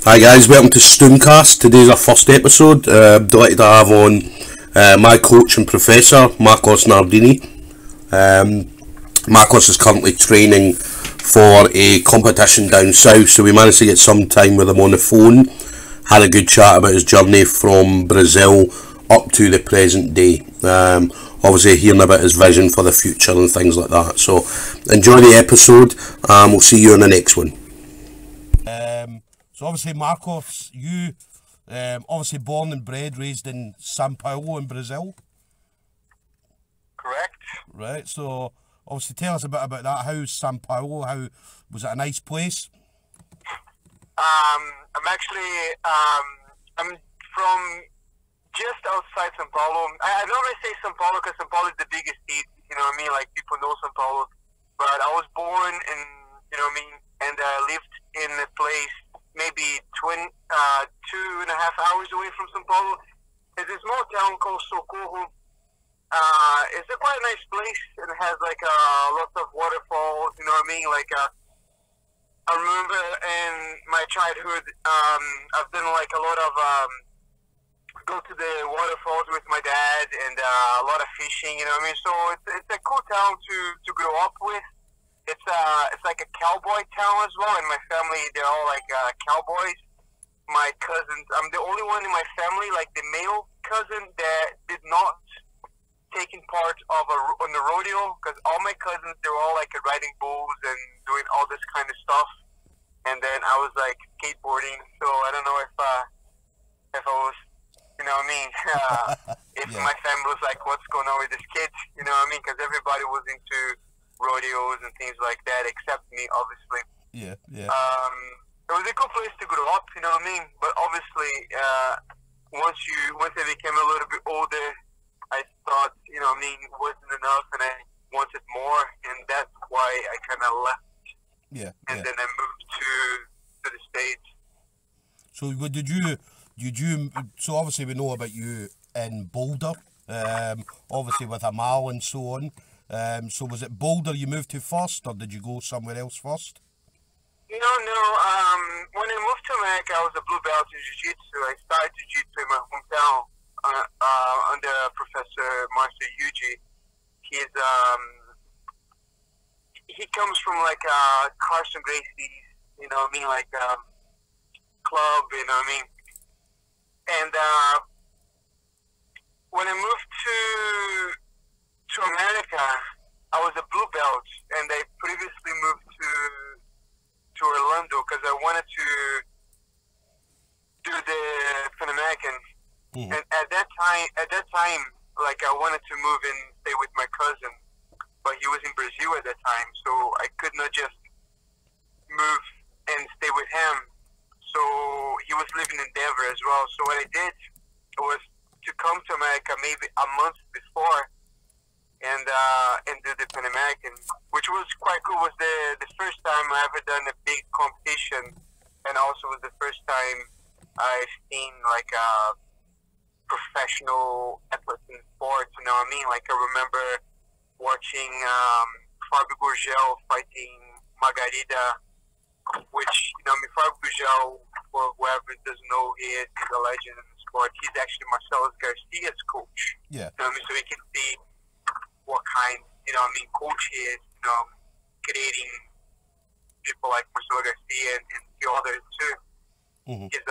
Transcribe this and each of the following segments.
Hi guys, welcome to Stoomcast. Today's our first episode. Delighted to have on my coach and professor, Marcos Nardini. Marcos is currently training for a competition down south, so we managed to get some time with him on the phone. Had a good chat about his journey from Brazil up to the present day. Obviously hearing about his vision for the future and things like that. So enjoy the episode. We'll see you in the next one. So obviously, Marcos, you obviously born and bred, raised in São Paulo in Brazil. Correct. Right, so obviously tell us a bit about that. How's São Paulo? How was it a nice place? I'm actually I'm from just outside São Paulo. I don't really say São Paulo because São Paulo is the biggest city. You know what I mean? Like people know São Paulo, but I was born in, you know what I mean, and I lived in a place maybe 2.5 hours away from São Paulo. It's a small town called Socorro. It's a quite nice place and it has like lots of waterfalls. You know what I mean? Like I remember in my childhood, I've done like a lot of go to the waterfalls with my dad and a lot of fishing. You know what I mean? So it's a cool town to grow up with. It's like a cowboy town as well, and my family, they're all like cowboys. My cousins, I'm the only one in my family, like the male cousin that did not taking part on the rodeo, because all my cousins, they're all like riding bulls and doing all this kind of stuff. And then I was like skateboarding, so I don't know if I was, you know what I mean, if my family was like, what's going on with this kid, you know what I mean, because everybody was into rodeos and things like that, except me, obviously. Yeah. It was a cool place to grow up, you know what I mean? But obviously, once I became a little bit older, I thought, you know what I mean, it wasn't enough, and I wanted more, and that's why I kind of left. And then I moved to the States. So so obviously we know about you in Boulder, obviously with Amal and so on. So was it Boulder you moved to first, or did you go somewhere else first? No. When I moved to America, I was a blue belt in Jiu-Jitsu. I started Jiu-Jitsu in my hometown under Professor Marcel Yuji. He comes from like Carson Gracie's, you know what I mean, like club, you know what I mean. And when I moved to America, I was a blue belt, and I previously moved to Orlando because I wanted to do the Pan American. And at that time, like I wanted to move and stay with my cousin, but he was in Brazil at that time, so I could not just move and stay with him. So he was living in Denver as well. So what I did was to come to America maybe a month before and do the Pan American, which was quite cool. It was the first time I ever done a big competition, and also was the first time I've seen like a professional athletes in sports, you know what I mean? Like I remember watching Fábio Gurgel fighting Margarida, which, you know, I mean, Fábio Gurgel, for whoever doesn't know, he's a legend in the sport. He's actually Marcelo Garcia's coach. Yeah. You know what I mean? So we can see what kind, you know what I mean, coach he is, you know, creating people like Marcelo Garcia and a few others too. He's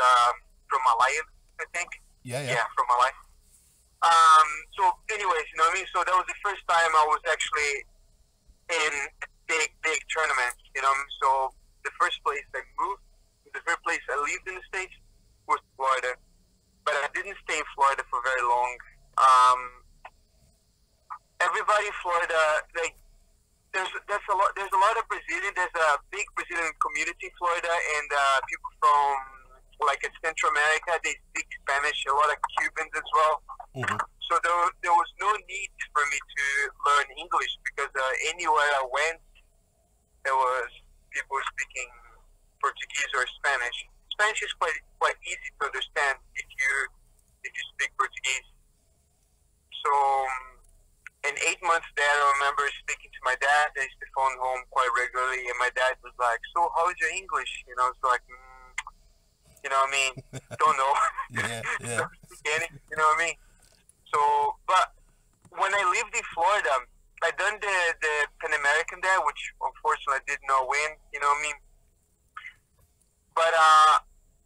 from Malaya, I think. Yeah, from Malaya. So anyways, you know what I mean? So that was the first time I was actually in big tournaments, you know what I mean? So the first place I lived in the States was Florida. But I didn't stay in Florida for very long. Everybody in Florida, like, there's a lot of Brazilian. There's a big Brazilian community in Florida, and people from like Central America, they speak Spanish. A lot of Cubans as well. So there was no need for me to learn English because anywhere I went, there was people speaking Portuguese or Spanish. Spanish is quite easy to understand if you speak Portuguese. So in 8 months there, I remember speaking to my dad. I used to phone home quite regularly, and my dad was like, "So, how's your English?" You know, it's like, You know what I mean? Don't know. Yeah, yeah. Don't speak any, you know what I mean? So, but when I lived in Florida, I done the Pan American there, which unfortunately I did not win. You know what I mean? But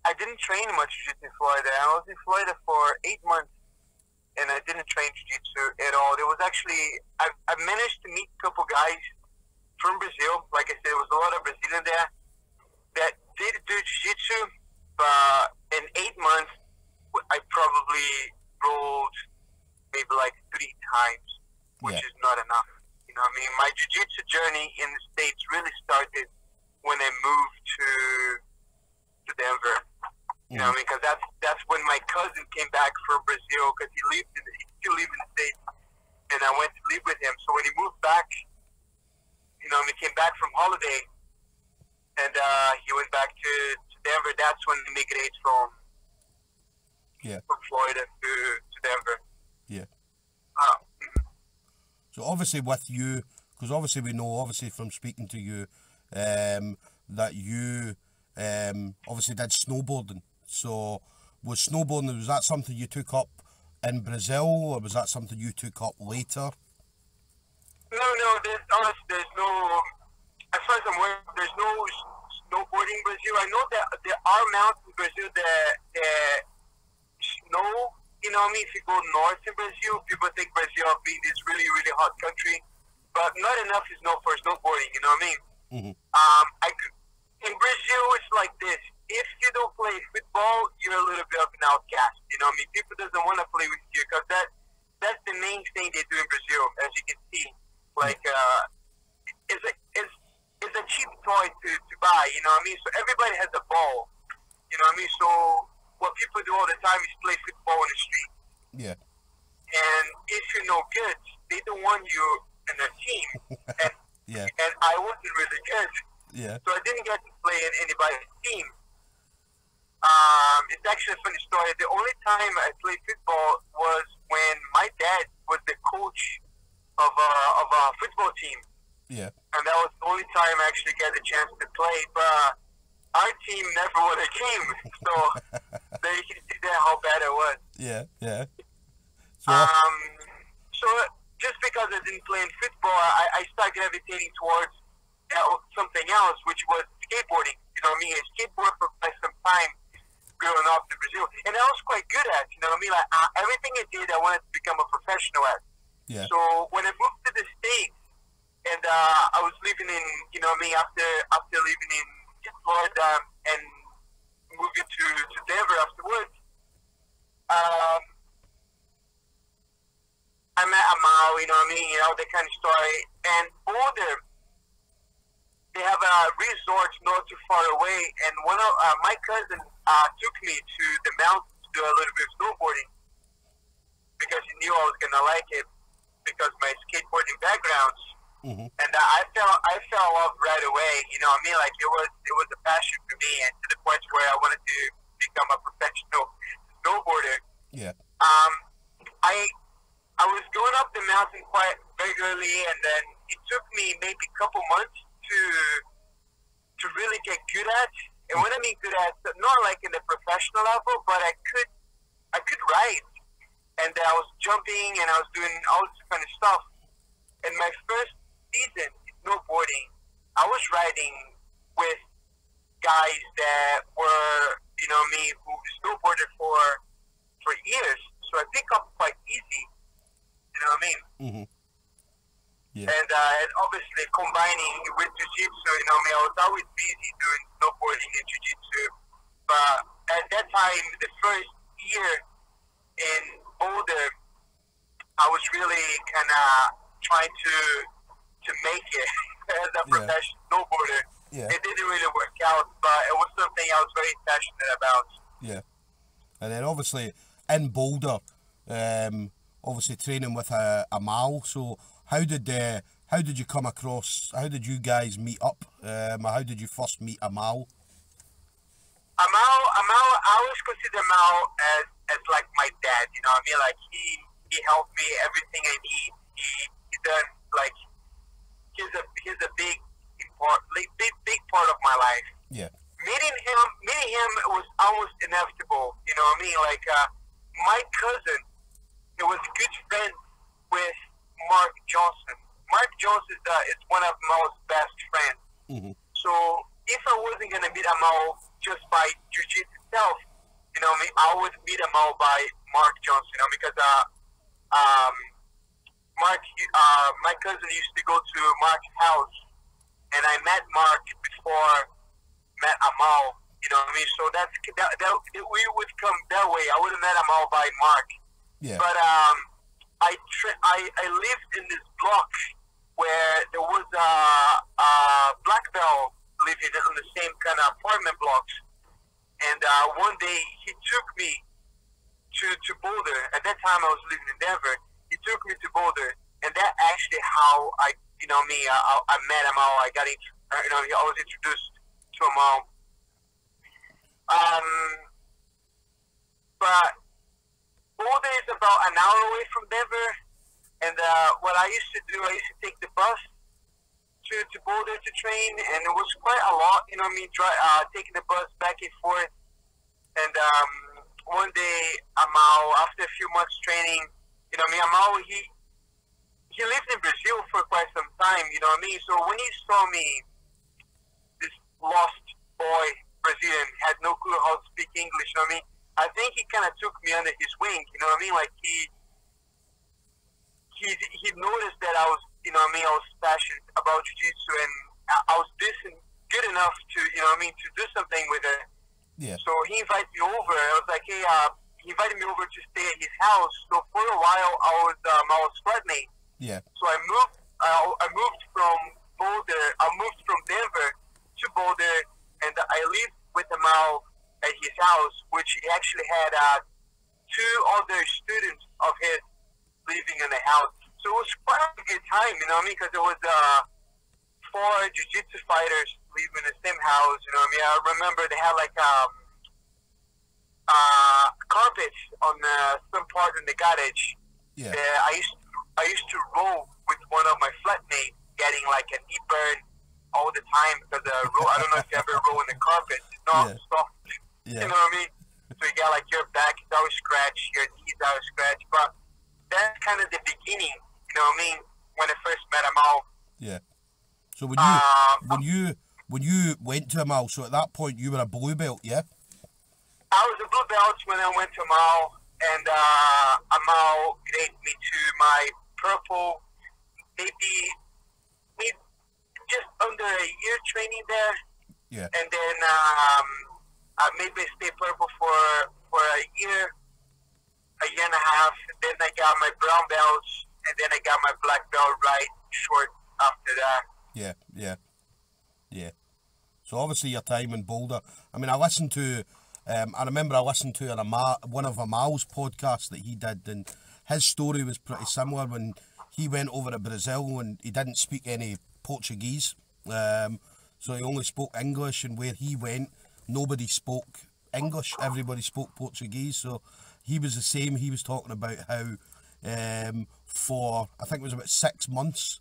I didn't train much jiu-jitsu in Florida. I was in Florida for 8 months, and I didn't train jiu-jitsu at all. There was actually I managed to meet a couple guys from Brazil. Like I said, there was a lot of Brazilian there that did do jiu-jitsu, but in 8 months, I probably rolled maybe like 3 times, which is not enough. You know what I mean? My jiu-jitsu journey in the States really started when I moved to Denver. You know what I mean? Because that's when my cousin came back from Brazil, because he still lived in the States, and I went to live with him. So when he moved back, you know, he came back from holiday, and he went back to Denver. That's when he migrated from Florida to Denver. Yeah. So obviously with you, because obviously we know, obviously from speaking to you, that you obviously did snowboarding. So was snowboarding, was that something you took up in Brazil, or was that something you took up later? No, there's no, as far as I'm aware, there's no snowboarding in Brazil. I know that there are mountains in Brazil that snow. You know what I mean? If you go north in Brazil, people think Brazil being this really, really hot country, but not enough is snow for snowboarding. You know what I mean? In Brazil, it's like this: if you don't play football, you're a little bit of an outcast. You know what I mean? People doesn't want to play with you, because that's the main thing they do in Brazil, as you can see. Like, it's a cheap toy to buy. You know what I mean? So everybody has a ball. You know what I mean? So what people do all the time is play football in the street. Yeah. And if you're no good, they don't want you in their team. And and I wasn't really good. Yeah. So I didn't get to play in anybody's team. It's actually a funny story. The only time I played football was when my dad was the coach of a football team. Yeah. And that was the only time I actually got a chance to play. But our team never won a game. So there you can see that how bad it was. Yeah, yeah. So just because I didn't play in football, I started gravitating towards something else, which was skateboarding. You know what I mean? I skateboarded for quite some time growing up in Brazil, and I was quite good at. You know what I mean? Like everything I did, I wanted to become a professional at. Yeah. So when I moved to the States, and I was living in, you know what I mean, after living in Florida and moving to Denver afterwards, I met Amal, you know what I mean, that kind of story. And Boulder, they have a resort not too far away, and one of my cousin took me to the mountains to do a little bit of snowboarding, because he knew I was gonna like it because my skateboarding background. And I fell in love right away. You know what I mean? Like it was a passion for me, and to the point where I wanted to become a professional snowboarder. Yeah. I was going up the mountain quite regularly, and then it took me maybe a couple months to really get good at. And when I mean good at, not like in the professional level, but I could ride, and I was jumping, and I was doing all this kind of stuff. And my first season in snowboarding, I was riding with guys that were, you know me, who snowboarded for years. So I pick up quite easy. You know what I mean? Yeah. And obviously combining with jiu-jitsu, you know me, I was always busy doing snowboarding and jiu-jitsu. But at that time, the first year in Boulder, I was really kind of trying to make it as a professional snowboarder. Yeah. It didn't really work out, but it was something I was very passionate about. Yeah. And then obviously in Boulder, obviously training with Amal. So how did you come across? How did you guys meet up? How did you first meet Amal? Amal, I always consider Amal as like my dad. You know what I mean? Like he helped me everything I need. He done like he's a big part of my life. Yeah. Meeting him was almost inevitable. You know what I mean? Like my cousin, he was good friends with Mark Johnson. Mark Johnson is one of Mao's best friends. Mm-hmm. So if I wasn't gonna meet Mao just by jiu-jitsu itself, you know what I mean, I would meet Mao by Mark Johnson. You know, because my cousin used to go to Mark's house, and I met Mark before met Mao. You know what I mean? So that we would come that way. I would have met Mao by Mark. Yeah. But I lived in this block where there was a black belt living in the same kind of apartment blocks. And one day he took me to Boulder. At that time I was living in Denver. He took me to Boulder, and that actually how I met Mao. I got I was introduced to Mao. But Boulder is about an hour away from Denver, and what I used to do, I used to take the bus to Boulder to train, and it was quite a lot, you know what I mean, taking the bus back and forth. And one day, Mao, after a few months training, you know what I mean, Mao, he lived in Brazil for quite some time, you know what I mean, so when he saw me, this lost boy, Brazilian, had no clue how to speak English, you know what I mean, I think he kind of took me under his wing, you know what I mean, like he noticed that I was, you know what I mean, I was passionate about jiu-jitsu, and I was good enough to, you know what I mean, to do something with it. Yeah. So he invited me over. I was like, hey, he invited me over to stay at his house. So for a while, I was flatmate. Yeah. So I moved from Boulder. I moved from Denver to Boulder, and I lived with Mao at his house, which he actually had two other students of his living in the house. So it was quite a good time, you know what I mean? Because there was 4 jiu-jitsu fighters living in the same house, you know what I mean? I remember they had like carpets on some part in the garage. Yeah. I used to roll with one of my flatmates, getting like a knee burn all the time because I don't know if you ever roll in the carpet. It's not soft. Yeah. You know what I mean? So you got like your back is always scratched, your knees always scratched. But that's kind of the beginning, you know what I mean? When I first met Mao. Yeah. So when you went to Mao, so at that point you were a blue belt, yeah? I was a blue belt when I went to Mao, and Mao graded me to my purple, maybe just under a year training there. Yeah. And then I maybe stayed purple for a year and a half. Then I got my brown belts, and then I got my black belt right short after that. Yeah. So obviously your time in Boulder. I mean, I remember I listened to one of Amal's podcasts that he did, and his story was pretty similar when he went over to Brazil and he didn't speak any Portuguese. So he only spoke English, and where he went, nobody spoke English. Everybody spoke Portuguese. So he was the same. He was talking about how for, I think it was about 6 months,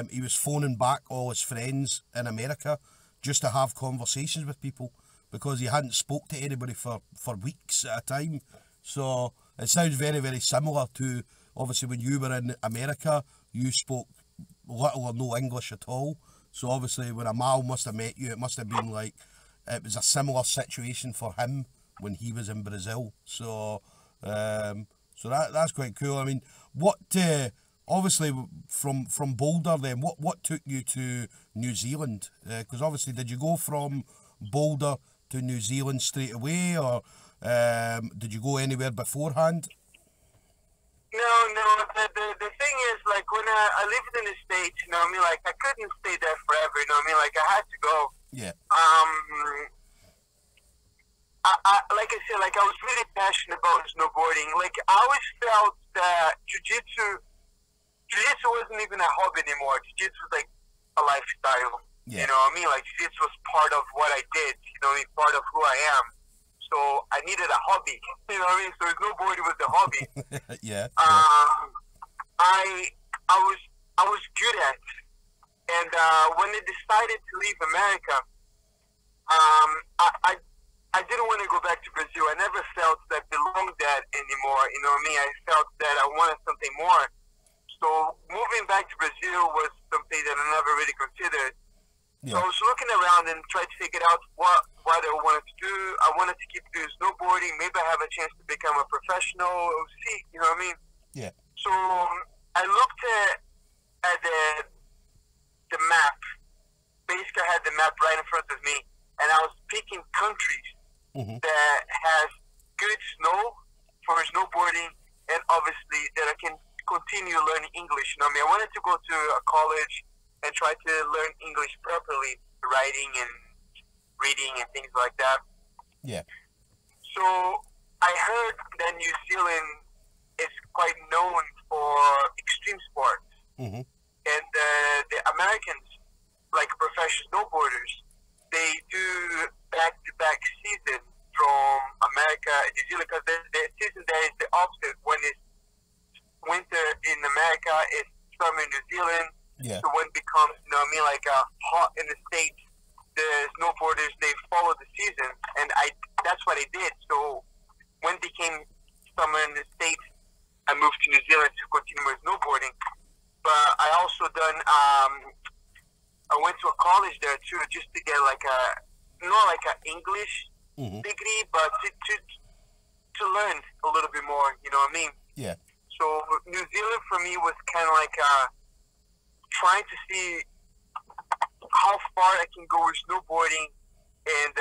he was phoning back all his friends in America just to have conversations with people because he hadn't spoke to anybody for weeks at a time. So it sounds very, very similar to, obviously, when you were in America, you spoke little or no English at all. So obviously when Amal must have met you, it must have been like, it was a similar situation for him when he was in Brazil. So that's quite cool. I mean, what obviously from Boulder then, what took you to New Zealand? Because obviously, did you go from Boulder to New Zealand straight away, or did you go anywhere beforehand? No. The thing is, like, when I lived in the States, you know what I mean? Like, I couldn't stay there forever, you know what I mean? Like, I had to go. Yeah. Like I said, like, I was really passionate about snowboarding. Like, I always felt that jiu-jitsu wasn't even a hobby anymore. Jiu-jitsu was like a lifestyle. Yeah. You know what I mean? Like, jiu-jitsu was part of what I did, you know what I mean? Part of who I am. So I needed a hobby, you know what I mean? So snowboarding was the hobby. Yeah. I was good at it. And when I decided to leave America, I didn't want to go back to Brazil. I never felt that I belonged there anymore. You know what I mean? I felt that I wanted something more. So moving back to Brazil was something that I never really considered. Yeah. So I was looking around and trying to figure out what I wanted to do. I wanted to keep doing snowboarding. Maybe I have a chance to become a professional. See, you know what I mean? Yeah. So I looked at the map. Basically, I had the map right in front of me, and I was picking countries that has good snow for snowboarding, and obviously that I can continue learning English. You know what I mean? I wanted to go to a college and try to learn English properly, writing and reading and things like that. Yeah. So I heard that New Zealand is quite known for extreme sports, and the Americans, like professional snowboarders, they do back-to-back season from America and New Zealand, because the season there is the opposite. When it's winter in America, it's summer in New Zealand. Yeah. So when it becomes, you know what I mean, like hot in the States, the snowboarders, they follow the season, and that's what I did. So when it became summer in the States, I moved to New Zealand to continue my snowboarding. But I also done, I went to a college there too, just to get like not like an English degree, but to learn a little bit more, you know what I mean? Yeah. So New Zealand for me was kind of like trying to see how far I can go with snowboarding, and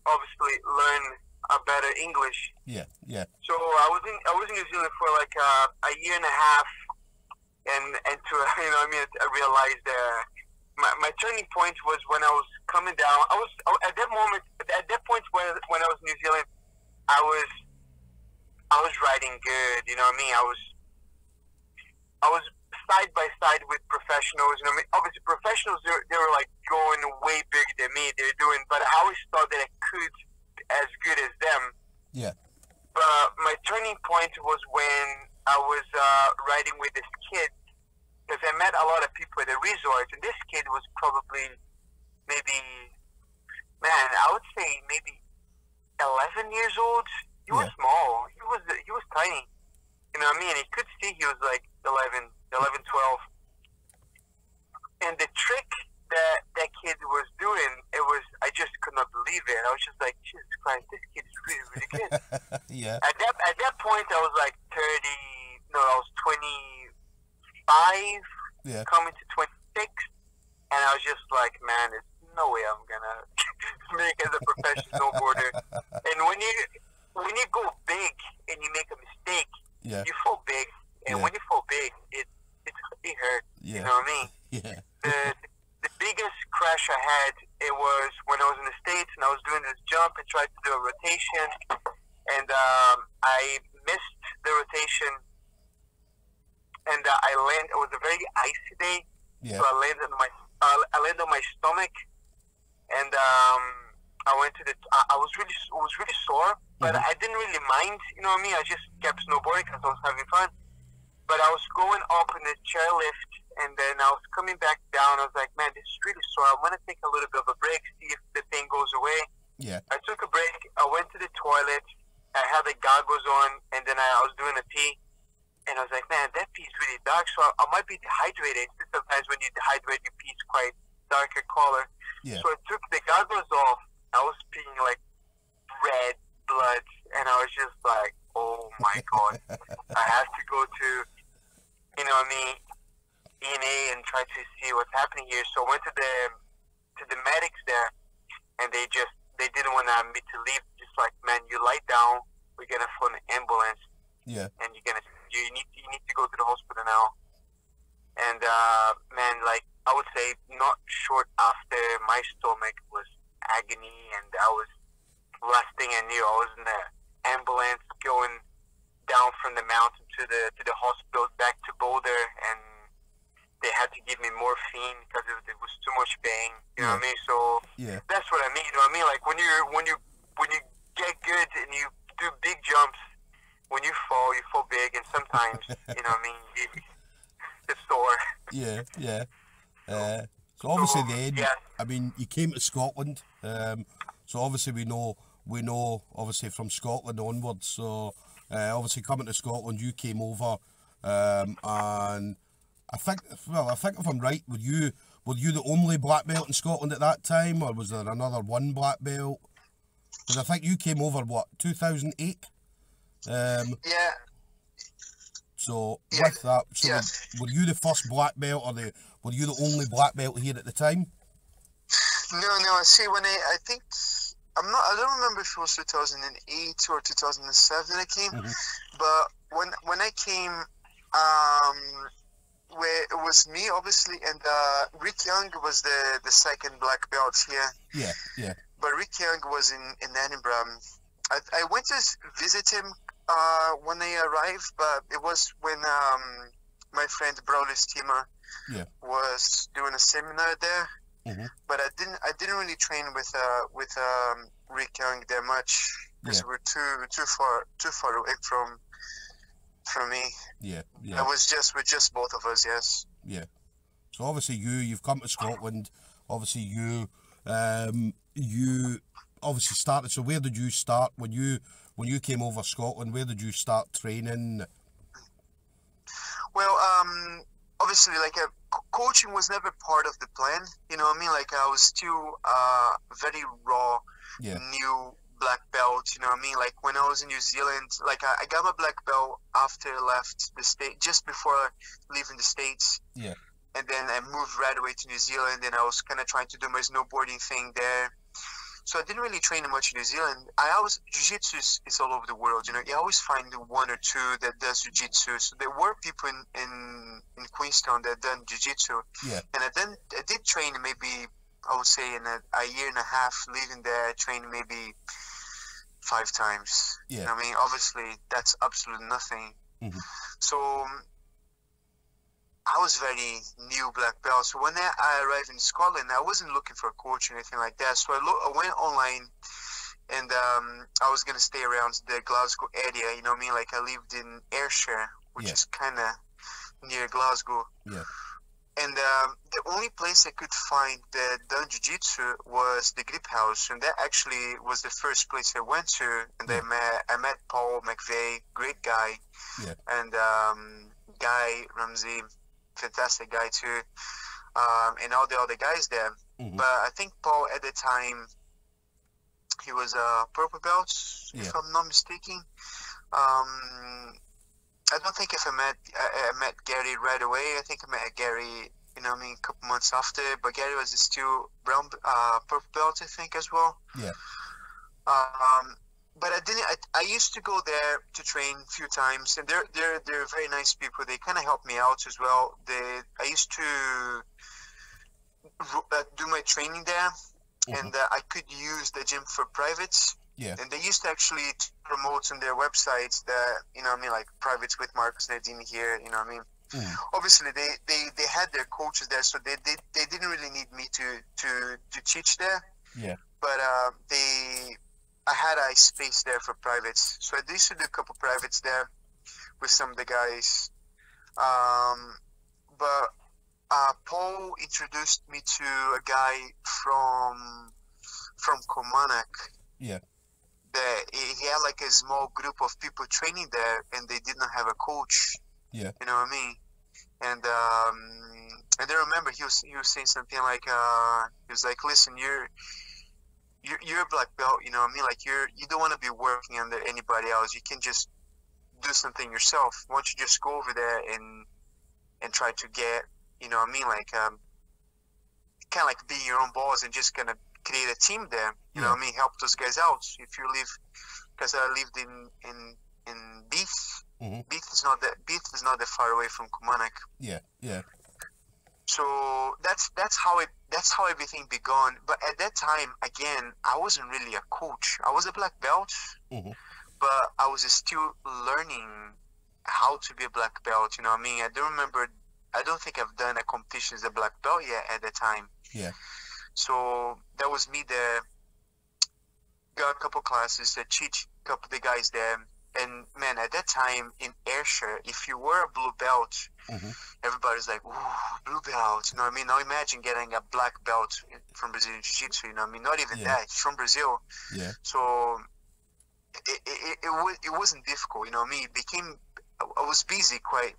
obviously learn a better English. Yeah, yeah. So I was in New Zealand for like a year and a half, and to you know what I mean, I realized my turning point was when I was coming down. I was at that point when I was in New Zealand, I was riding good. You know what I mean? I was side by side with professionals. You know what I mean? Obviously, professionals they were like going way bigger than me. They're doing, but I always thought that I could as good as them. Yeah. But my turning point was when I was riding with this kid, because I met a lot of people at the resort, and this kid was probably maybe, I would say maybe 11 years old. He was small. He was tiny. You know what I mean? He could see he was like 11, 12. And the trick that kid was doing, I just could not believe it. I was just like, Jesus Christ, this kid is really, really good. Yeah. At that point, I was like 25, coming to 26, and I was just like, man, there's no way I'm gonna make as a professional snowboarder. And when you go big and you make a mistake, you fall big, and when you fall big, it hurts. Yeah. You know what I mean? Yeah. The biggest crash I had, it was when I was in the States and I was doing this jump and tried to do a rotation, and I missed the rotation, and I landed. It was a very icy day, so I landed on my stomach, and I went to I was really sore, but I didn't really mind. You know what I mean? I just kept snowboarding because I was having fun. But I was going up in the chairlift, and then I was coming back down. I was like, man, this is really sore. I want to take a little bit of a break, see if the pain goes away. Yeah. I took a break. I went to the toilet. I had the goggles on, and then I was doing a pee. And I was like, man, that pee is really dark, so I might be dehydrated. Sometimes when you dehydrate, your pee is quite darker color. Yeah. So I took the goggles off. I was peeing like red blood, and I was just like, oh my God. I have to go to, you know what I mean, ENA and try to see what's happening here. So I went to the medics there, and they didn't want me to leave. Just like, man, you lie down. We're gonna phone an ambulance. Yeah. And you need to go to the hospital now. And man, like I would say, not short after, my stomach was agony, and I was, last thing I knew, I was in the ambulance going down from the mountain to the hospital back to Boulder, and they had to give me morphine because it was too much pain. You know what I mean? So that's what I mean. You know what I mean? Like when you get good and you do big jumps, when you fall big, and sometimes you know what I mean, it's sore. Yeah, yeah. So obviously then, I mean, you came to Scotland. So obviously we know we know obviously from Scotland onwards. So obviously coming to Scotland, you came over, and I think if I'm right, were you the only black belt in Scotland at that time, or was there another one black belt? Because I think you came over, what, 2008? Yeah. So Yeah. with that, so Yeah. were you the first black belt, or were you the only black belt here at the time? No. See, I think I don't remember if it was 2008 or 2007 I came, but when I came, where it was me obviously, and Rick Young was the second black belt here. Yeah. But Rick Young was in Edinburgh. I went to visit him when I arrived, but it was when my friend Broly Steamer was doing a seminar there. But I didn't really train with Rick Young that much because we're too far away from me. Yeah. It was just both of us. Yes. Yeah. So obviously you've come to Scotland. Obviously you obviously started. So where did you start when you came over Scotland? Where did you start training? Well, obviously, like coaching was never part of the plan. You know what I mean? Like I was still very raw, new black belt. You know what I mean? Like when I was in New Zealand, like I got my black belt after I left the state, just before leaving the States. Yeah. And then I moved right away to New Zealand, and I was kind of trying to do my snowboarding thing there. So I didn't really train much in New Zealand. Jiu-Jitsu is all over the world, you know. You always find one or two that does Jiu-Jitsu. So there were people in Queenstown that done Jiu-Jitsu. Yeah. And I did train maybe, I would say in a year and a half living there, I trained maybe 5 times. Yeah. You know what I mean? Obviously, that's absolutely nothing. So I was very new black belt. So when I arrived in Scotland, I wasn't looking for a coach or anything like that. So I went online, and I was going to stay around the Glasgow area. You know what I mean? Like I lived in Ayrshire, which is kind of near Glasgow. Yeah. And the only place I could find that done jiu-jitsu was the Grip House. And that actually was the first place I went to. And I met Paul McVeigh, great guy. Yeah. And Guy Ramsey, fantastic guy too, and all the other guys there. But I think Paul at the time, he was a purple belt, if I'm not mistaken. I don't think if I met Gary right away. I think I met Gary, you know what I mean, a couple months after. But Gary was still brown, purple belt, I think, as well. Yeah. But I used to go there to train a few times, and they're very nice people. They kind of helped me out as well. I used to do my training there, and I could use the gym for privates. Yeah. And they used to actually promote on their websites that, you know what I mean, like privates with Marcus Nardini here, you know what I mean. Obviously, they had their coaches there, so they didn't really need me to teach there. Yeah. But I had a space there for privates, so I used to do a couple privates there with some of the guys. But Paul introduced me to a guy from Kilmarnock. Yeah. That he had like a small group of people training there, and they did not have a coach. Yeah. You know what I mean? And I remember he was saying something like he was like, listen, you're a black belt, you know what I mean? Like you don't want to be working under anybody else. You can just do something yourself. Why don't you just go over there and try to get, you know what I mean? Like kind of like be your own boss and just kind of create a team there. You know what I mean? Help those guys out. If you live, because I lived in Beath. Beath is not that far away from Kilmarnock. Yeah. Yeah. So that's how everything began. But at that time, again, I wasn't really a coach. I was a black belt, but I was still learning how to be a black belt. You know what I mean? I don't think I've done a competition as a black belt yet at the time. Yeah. So that was me there. Got a couple classes, teach a couple of the guys there, And man, at that time in Ayrshire, if you were a blue belt, everybody's like, "Ooh, blue belt." You know what I mean? Now imagine getting a black belt from Brazilian Jiu-Jitsu. You know what I mean? Not even that. It's from Brazil. Yeah. So it wasn't difficult. You know what I mean? It became, I was busy quite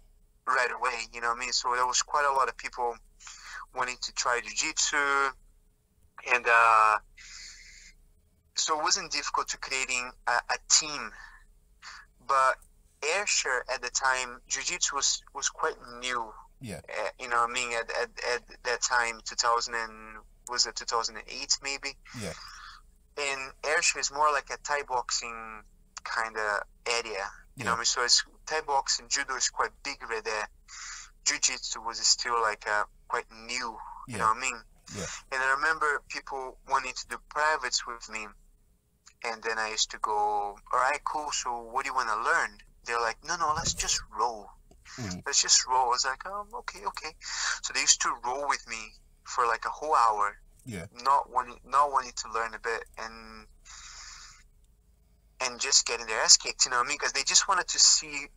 right away. You know what I mean? So there was quite a lot of people wanting to try Jiu-Jitsu, and so it wasn't difficult to creating a team. But Ayrshire at the time, Jiu-Jitsu was quite new. Yeah. You know what I mean? At that time, 2008 maybe? Yeah. And Ayrshire is more like a Thai boxing kind of area. You know what I mean? So it's Thai boxing, judo is quite big right there. Jiu-Jitsu was still like quite new. You know what I mean? Yeah. And I remember people wanting to do privates with me. And then I used to go, all right, cool, so what do you want to learn? They're like, no, let's just roll. Let's just roll. I was like, oh, okay. So they used to roll with me for like a whole hour. Yeah. Not wanting to learn a bit and just getting their ass kicked, you know what I mean? Because they just wanted to see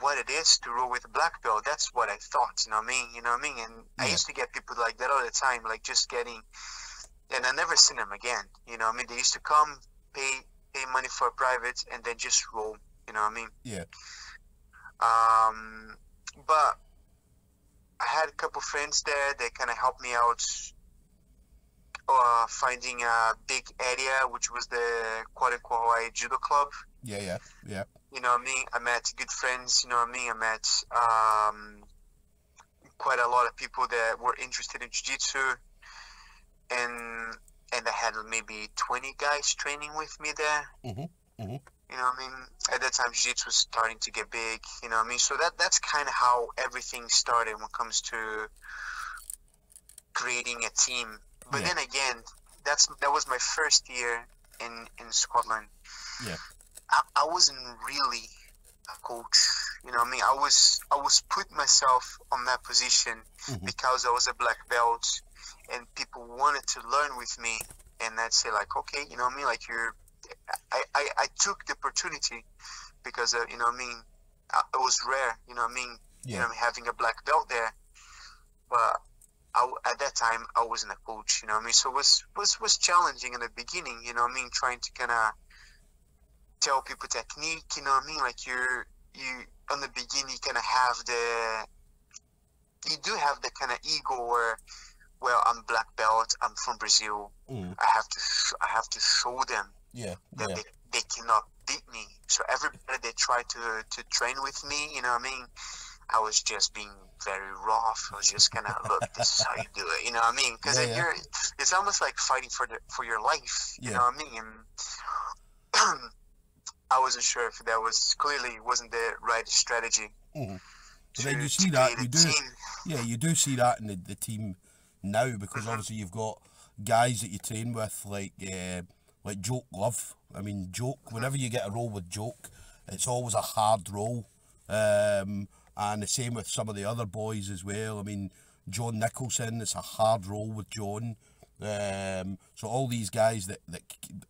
what it is to roll with a black belt. That's what I thought, you know what I mean? You know what I mean? And I used to get people like that all the time, like just getting... And I never seen them again. You know what I mean? They used to come, pay money for a private, and then just roll. You know what I mean? Yeah. But I had a couple friends there that kind of helped me out finding a big area, which was the quote-unquote Hawaii Judo Club. Yeah. You know what I mean? I met good friends. You know what I mean? I met quite a lot of people that were interested in Jiu-Jitsu. And I had maybe 20 guys training with me there. You know what I mean? At that time, Jiu-Jitsu was starting to get big. You know what I mean? So that's kind of how everything started when it comes to creating a team. But then again, that was my first year in Scotland. Yeah. I wasn't really a coach. You know what I mean? I was putting myself on that position because I was a black belt. And people wanted to learn with me, and I'd say like, okay, you know what I mean? Like I took the opportunity because you know what I mean? It was rare, you know what I mean? You know, having a black belt there, but at that time I wasn't a coach, you know what I mean? So it was challenging in the beginning, you know what I mean? Trying to kind of tell people technique, you know what I mean? Like you on the beginning you kind of have you do have the kind of ego where, well, I'm black belt. I'm from Brazil. I have to show them that they cannot beat me. So everybody that tried to train with me, you know what I mean? I was just being very rough. I was just kind of, look, this is how you do it. You know what I mean? Because it's almost like fighting for your life. You know what I mean? And I wasn't sure if that wasn't the right strategy. So then you see that you do see that in the team now, because obviously you've got guys that you train with like Joke Love. I mean, Joke, whenever you get a roll with Joke, it's always a hard roll. And the same with some of the other boys as well. I mean, John Nicholson, it's a hard roll with John. So all these guys that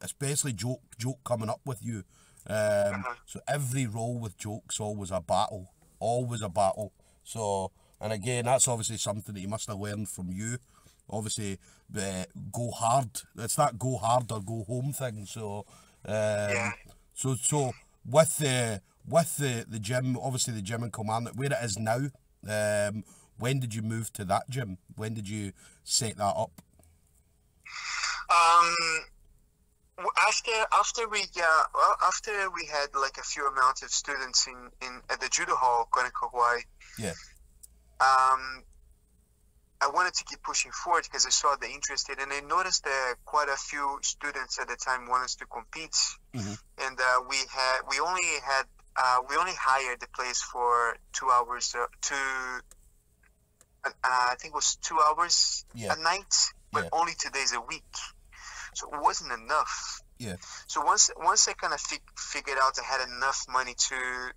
especially Joke coming up with you. So every roll with Joke's always a battle. So, and again, that's obviously something that you must have learned from you. Obviously, go hard. It's that go hard or go home thing. So, so with the gym, obviously the gym in Kilmarnock, where it is now, when did you move to that gym? When did you set that up? After we had like a few amount of students in at the judo hall, Koneko Hawaii. Yeah. I wanted to keep pushing forward because I saw the interest in, and I noticed that quite a few students at the time wanted to compete, and we only hired the place for 2 hours. I think it was 2 hours a night, but only 2 days a week. So it wasn't enough. Yeah. So once I kind of figured out I had enough money to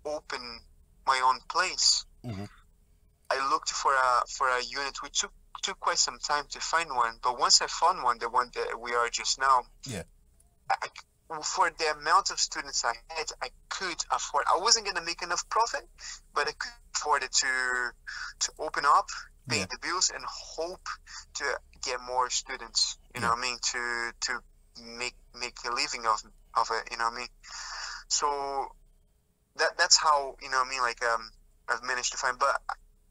open my own place, I looked for a unit, which took quite some time to find one. But once I found one, the one that we are just now, for the amount of students I had, I could afford. I wasn't gonna make enough profit, but I could afford it to open up, pay the bills, and hope to get more students. You know what I mean? To make a living of it. You know what I mean? So that's how, you know what I mean, like I've managed to find. But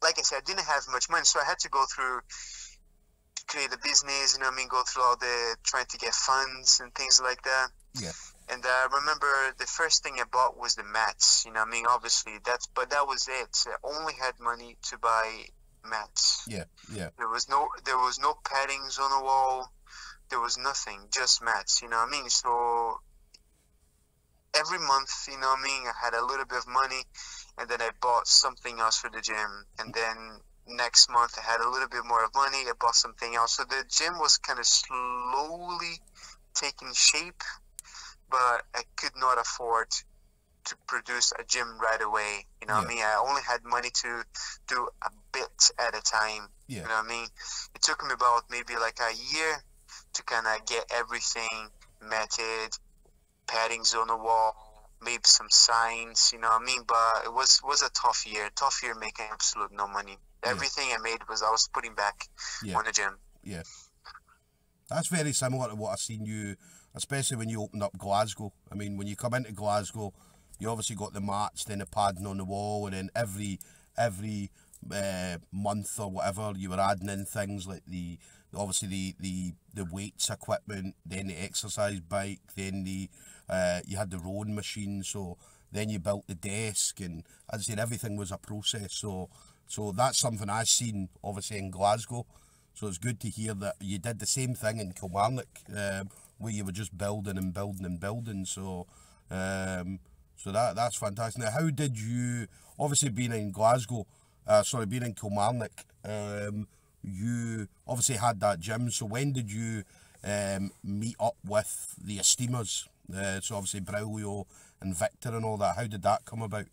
like I said, I didn't have much money, so I had to go through, create a business, you know what I mean, go through all the trying to get funds and things like that. Yeah. And I remember the first thing I bought was the mats, you know what I mean, obviously but that was it. I only had money to buy mats. Yeah. There was no paddings on the wall. There was nothing, just mats, you know what I mean? So every month, you know what I mean, I had a little bit of money, and then I bought something else for the gym, and then next month I had a little bit more of money, I bought something else. So the gym was kind of slowly taking shape, but I could not afford to produce a gym right away. You know what I mean? I only had money to do a bit at a time. Yeah. You know what I mean? It took me about maybe like a year to kind of get everything matted, paddings on the wall, maybe some signs, you know what I mean? But it was a tough year making absolute no money. Everything I made I was putting back on the gym. Yeah. That's very similar to what I've seen you, especially when you opened up Glasgow. I mean, when you come into Glasgow, you obviously got the mats, then the padding on the wall, and then every month or whatever, you were adding in things like the weights equipment, then the exercise bike, then you had the rowing machine, so then you built the desk, and as I said, everything was a process. So that's something I've seen obviously in Glasgow. So it's good to hear that you did the same thing in Kilmarnock, where you were just building and building and building. So that's fantastic. Now, how did you, obviously being in being in Kilmarnock, you obviously had that gym. So when did you meet up with the Esteemers? So obviously Braulio and Victor and all that. How did that come about?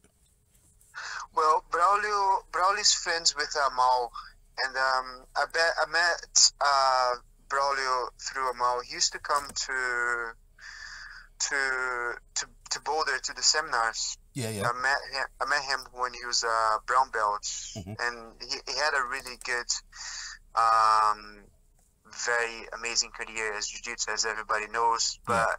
Well, Braulio's friends with Amal, and I met Braulio through Amal. He used to come to Boulder to the seminars. Yeah. I met him when he was a brown belt, and he had a really good, very amazing career as jiu-jitsu, as everybody knows. But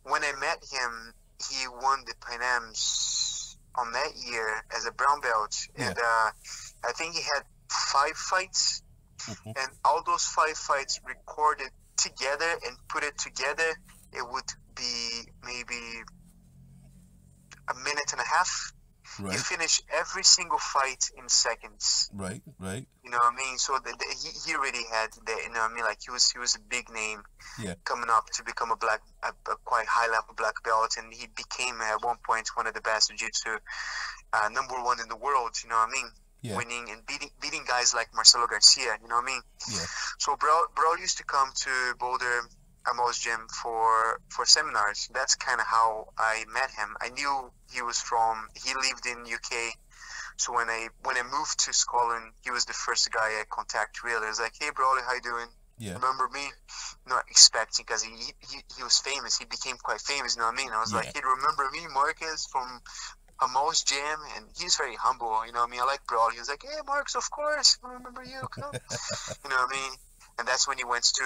when I met him, he won the Pan Ams on that year as a brown belt, and I think he had 5 fights, and all those 5 fights recorded together and put it together, it would be maybe a minute and a half. Right. You finish every single fight in seconds. Right. You know what I mean? So he really had that. You know what I mean? Like he was a big name. Coming up to become a quite high level black belt, and he became at one point one of the best jiu-jitsu, #1 in the world. You know what I mean? Winning and beating guys like Marcelo Garcia. You know what I mean? So Brawl used to come to Boulder, Amal's gym for seminars. That's kind of how I met him. I knew he lived in UK. So when I moved to Scotland, he was the first guy I contacted really. I was like, hey Brawley, how you doing? Remember me? Not expecting, because he was famous. He became quite famous, you know what I mean? I was like, hey, remember me, Marcus, from Amal's gym? And he's very humble, you know what I mean? I like Brawley. He was like, hey Marcus, of course, I remember you. Come. You know what I mean? And that's when he went to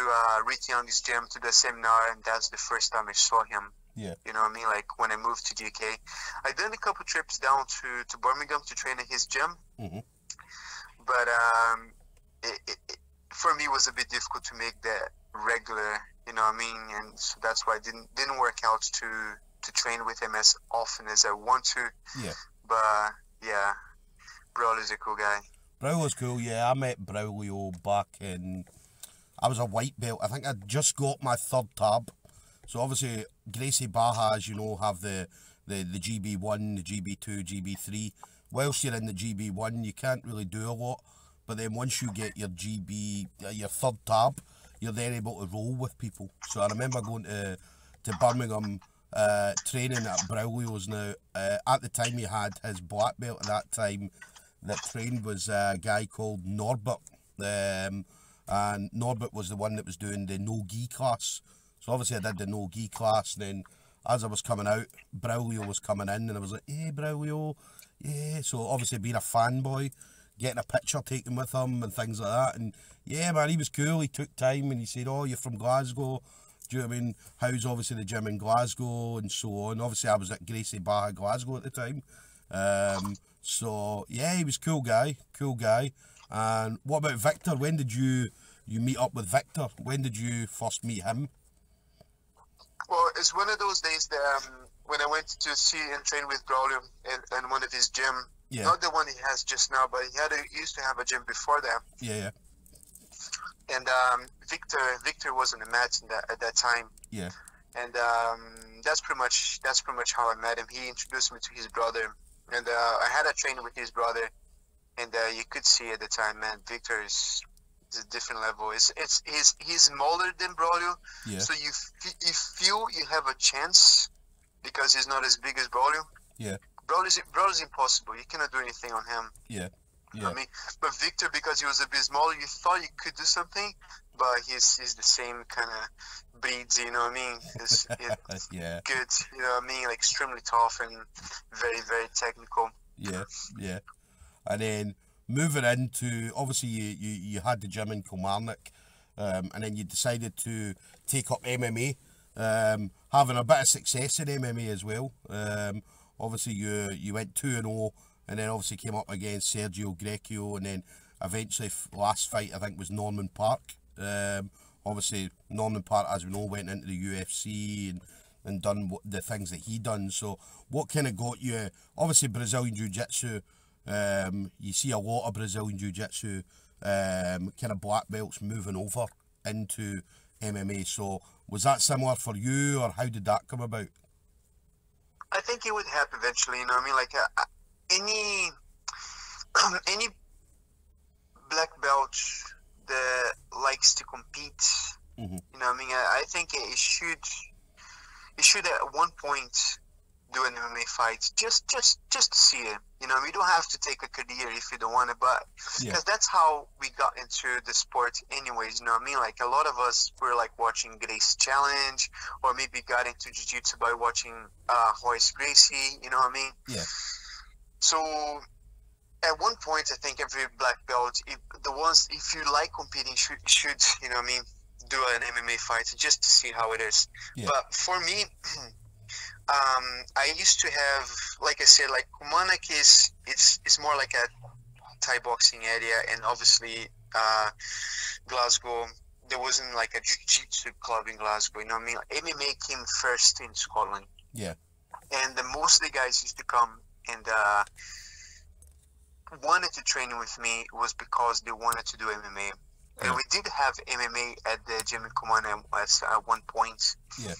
Rick Young's gym to the seminar, and that's the first time I saw him. You know what I mean? Like when I moved to the UK. I did a couple trips down to Birmingham to train at his gym. But it for me was a bit difficult to make that regular, you know what I mean? And so that's why it didn't work out to train with him as often as I want to. But yeah, Braulio's a cool guy. Braulio's cool, I met Braulio back in, I was a white belt. I think I just got my 3rd tab. So obviously Gracie Baja, as you know, have the GB1, the GB2, GB3. Whilst you're in the GB1, you can't really do a lot. But then once you get your your 3rd tab, you're then able to roll with people. So I remember going to Birmingham, training at Braulio's. Now, at the time he had his black belt at that time that trained was a guy called Norbert. And Norbert was the one that was doing the no-gi class. So obviously I did the no-gi class, and then as I was coming out, Braulio was coming in, and I was like, hey, Braulio, yeah. So obviously being a fanboy, getting a picture taken with him and things like that. And yeah, man, he was cool. He took time and he said, oh, you're from Glasgow. Do you know what I mean? How's obviously the gym in Glasgow and so on. Obviously I was at Gracie Baja, Glasgow at the time. So yeah, he was a cool guy. And what about Victor? When did you meet up with Victor? When did you first meet him? Well, it's one of those days that when I went to see and train with Braulio in one of his gym. Yeah. Not the one he has just now, but he used to have a gym before that. Yeah. And Victor was on the mat at that time. Yeah. And that's pretty much how I met him. He introduced me to his brother, and I had a training with his brother, and you could see at the time, man, Victor is a different level. He's smaller than Braulio, Yeah. so you feel you have a chance because he's not as big as Braulio. Yeah. Braulio's impossible. You cannot do anything on him. Yeah. I mean, but Victor, because he was a bit smaller, you thought you could do something, but he's the same kind of breeds, you know what I mean? It's Yeah. good, you know what I mean? Like extremely tough and very, very technical. Yeah. And then moving into, obviously you had the gym in Kilmarnock, and then you decided to take up MMA, having a bit of success in MMA as well. Obviously you went 2-0, and then obviously came up against Sergio Greco, and then eventually last fight I think was Norman Park. Obviously Norman Park, as we know, went into the UFC and done the things that he done. So what kind of got you, obviously Brazilian Jiu-Jitsu, you see a lot of Brazilian Jiu-Jitsu kind of black belts moving over into MMA. So was that similar for you, or how did that come about? I think it would happen eventually, you know what I mean? Like any black belt that likes to compete, you know what I mean? I think it should at one point do an MMA fight just to see it. You know, we don't have to take a career if you don't want it, but because that's how we got into the sport anyways, you know what I mean? Like a lot of us were like watching Grace Challenge, or maybe got into jiu-jitsu by watching Royce Gracie, you know what I mean? Yeah. So at one point, I think every black belt, if you like competing, should you know what I mean, do an MMA fight just to see how it is. Yeah. But for me, I used to have, like I said, like Kilmarnock it's more like a Thai boxing area, and obviously Glasgow, there wasn't like a jiu-jitsu club in Glasgow, you know what I mean? Like, MMA came first in Scotland. Yeah. And most of the guys used to come and wanted to train with me was because they wanted to do MMA. And we did have MMA at the gym in Kilmarnock at one point. Yeah.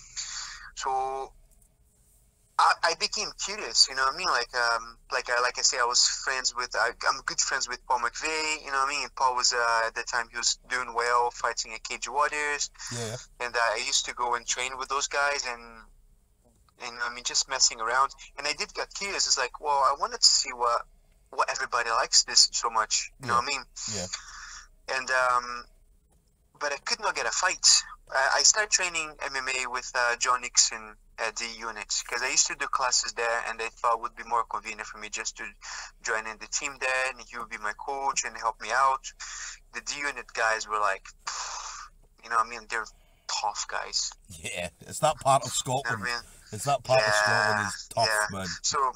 So I became curious, you know what I mean? Like I say, I was friends with, I'm good friends with Paul McVeigh, you know what I mean? And Paul was, at the time, he was doing well, fighting at Cage Warriors. Yeah. And I used to go and train with those guys, and I mean, just messing around. And I did get curious. It's like, well, I wanted to see what everybody likes this so much, you know what I mean? Yeah. And, but I could not get a fight. I started training MMA with John Nixon at the unit, because I used to do classes there, and I thought it would be more convenient for me just to join in the team there, and he would be my coach and help me out. The D unit guys were like, you know what I mean, they're tough guys. Yeah, it's that part of Scotland. You know what I mean? It's that part of Scotland is tough, man. So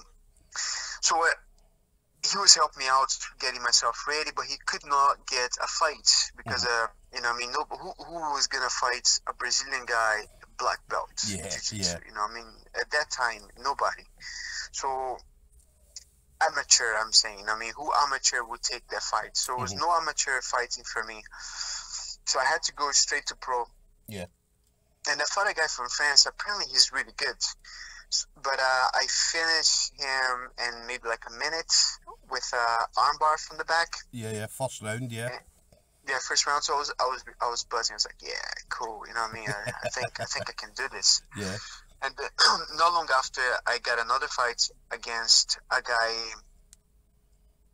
he was helping me out, getting myself ready, but he could not get a fight because, you know what I mean, who was going to fight a Brazilian guy, black belt? Yeah. You know what I mean? At that time, nobody. So, amateur, I'm saying. I mean, who amateur would take that fight? So, it was no amateur fighting for me. So, I had to go straight to pro. Yeah. And I fought a guy from France. Apparently, he's really good. But I finished him in maybe like a minute with armbar from the back. Yeah, first round, yeah. Yeah, first round. So I was buzzing. I was like, yeah, cool. You know what I mean? I think I can do this. Yeah. And not long after, I got another fight against a guy,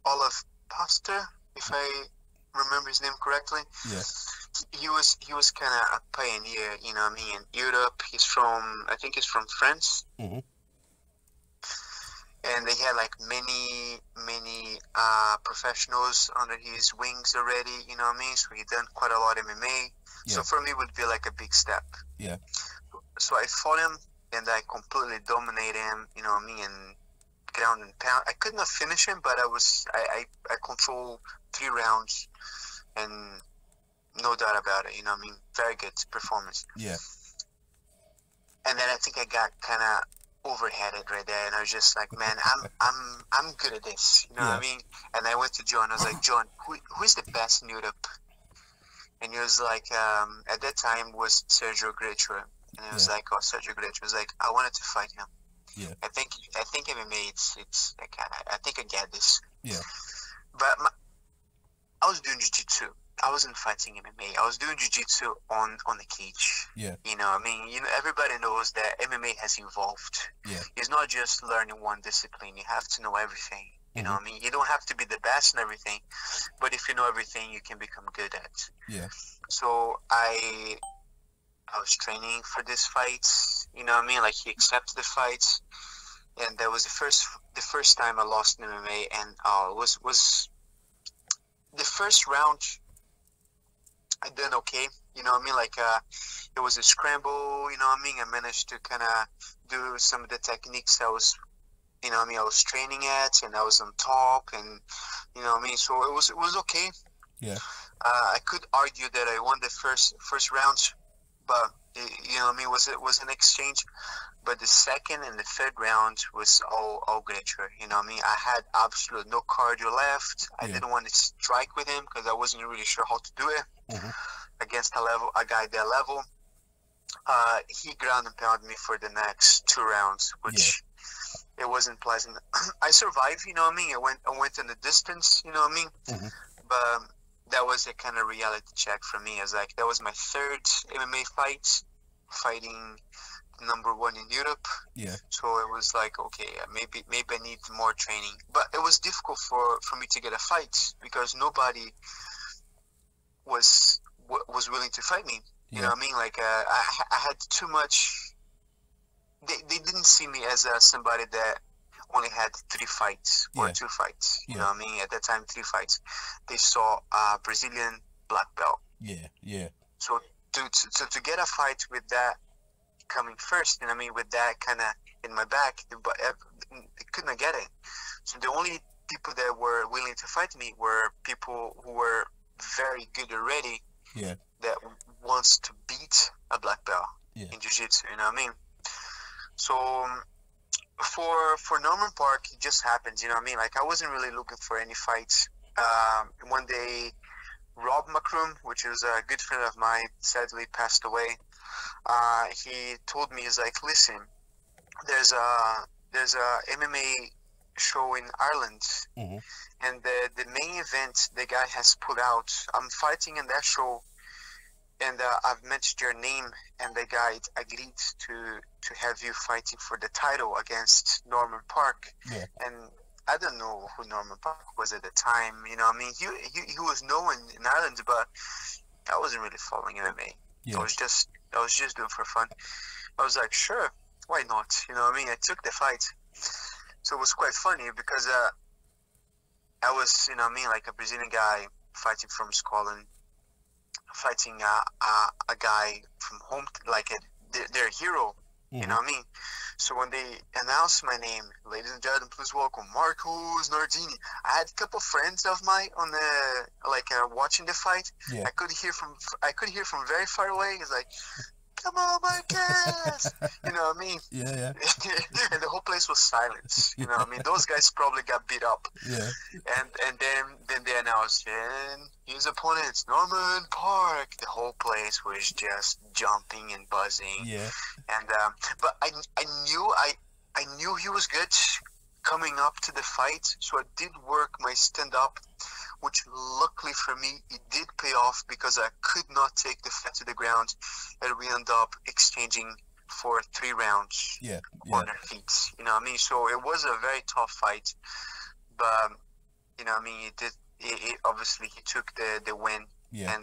Olaf Pastor, if I remember his name correctly. Yeah. he was kind of a pioneer, you know what I mean, in Europe. I think he's from France. Mm-hmm. And they had like many professionals under his wings already, you know what I mean? So he done quite a lot of MMA. Yeah. So for me, it would be like a big step. Yeah. So I fought him, and I completely dominated him, you know what I mean, and ground and pound. I could not finish him, but I controlled 3 rounds, and no doubt about it, you know what I mean? Very good performance. Yeah. And then I think I got kind of overheaded right there, and I was just like, man, I'm good at this, you know what I mean? And I went to John. I was like, John, who is the best in Europe? And he was like, at that time was Sergio Greco, and it was like, oh, Sergio Greco. Was like, I wanted to fight him. Yeah. I think MMA, it's like, I think I get this. Yeah. But I was doing jiu-jitsu. I wasn't fighting MMA. I was doing jiu-jitsu on the cage. Yeah. You know, I mean, everybody knows that MMA has evolved. Yeah. It's not just learning one discipline. You have to know everything. You know what I mean? You don't have to be the best in everything, but if you know everything, you can become good at. Yeah. So I was training for this fight. You know what I mean? Like, he accepted the fight, and that was the first time I lost in MMA, and it was the first round. I done okay, you know what I mean? Like, it was a scramble, you know what I mean? I managed to kind of do some of the techniques I was, you know what I mean, I was training at, and I was on top, and, you know what I mean? So it was okay. Yeah. I could argue that I won the first round, but, you know what I mean, it was an exchange. But the second and the third round was all Greco, you know what I mean? I had absolutely no cardio left. I didn't want to strike with him because I wasn't really sure how to do it. Mm-hmm. Against a guy that level. He ground and pounded me for the next 2 rounds, which it wasn't pleasant. I survived, you know what I mean? I went in the distance, you know what I mean? Mm-hmm. But that was a kind of reality check for me. As like, that was my 3rd MMA fight, fighting number 1 in Europe. Yeah. So it was like, okay, maybe I need more training. But it was difficult for me to get a fight because nobody was willing to fight me. You know what I mean? Like, I had too much. They didn't see me as somebody that only had 3 fights or 2 fights. You know what I mean? At that time, 3 fights. They saw a Brazilian black belt. Yeah, yeah. So to get a fight with that coming first, you know what I mean, with that kind of in my back, but they couldn't get it. So the only people that were willing to fight me were people who were very good already. Yeah. That wants to beat a black belt in jiu-jitsu, you know what I mean? So for Norman Park, it just happens, you know what I mean? Like, I wasn't really looking for any fights. One day, Rob McCrum, which is a good friend of mine, sadly passed away. He told me, he's like, listen, there's a MMA show in Ireland, and the main event the guy has put out, I'm fighting in that show, and I've mentioned your name, and the guy agreed to have you fighting for the title against Norman Park. Yeah. And I don't know who Norman Park was at the time, you know what I mean? He was known in Ireland, but I wasn't really following MMA. Yeah. I was just doing for fun. I was like, sure, why not? You know what I mean? I took the fight. So it was quite funny because I was, you know what I mean, like a Brazilian guy fighting from Scotland, fighting a guy from home, like their hero, you know what I mean? So when they announced my name, ladies and gentlemen, please welcome Marcos Nardini. I had a couple friends of mine on the watching the fight. Yeah. I could hear from very far away. It's like, come on, Marcos! You know what I mean? Yeah, yeah. And the whole place was silent. You know what I mean? Those guys probably got beat up. Yeah. And then they announced, and his opponent, Norman Park. The whole place was just jumping and buzzing. Yeah. And but I knew he was good coming up to the fight, so I did work my stand-up, which luckily for me, it did pay off because I could not take the fight to the ground, and we ended up exchanging for 3 rounds on our feet. You know what I mean? So it was a very tough fight, but you know what I mean, it obviously he took the win. Yeah.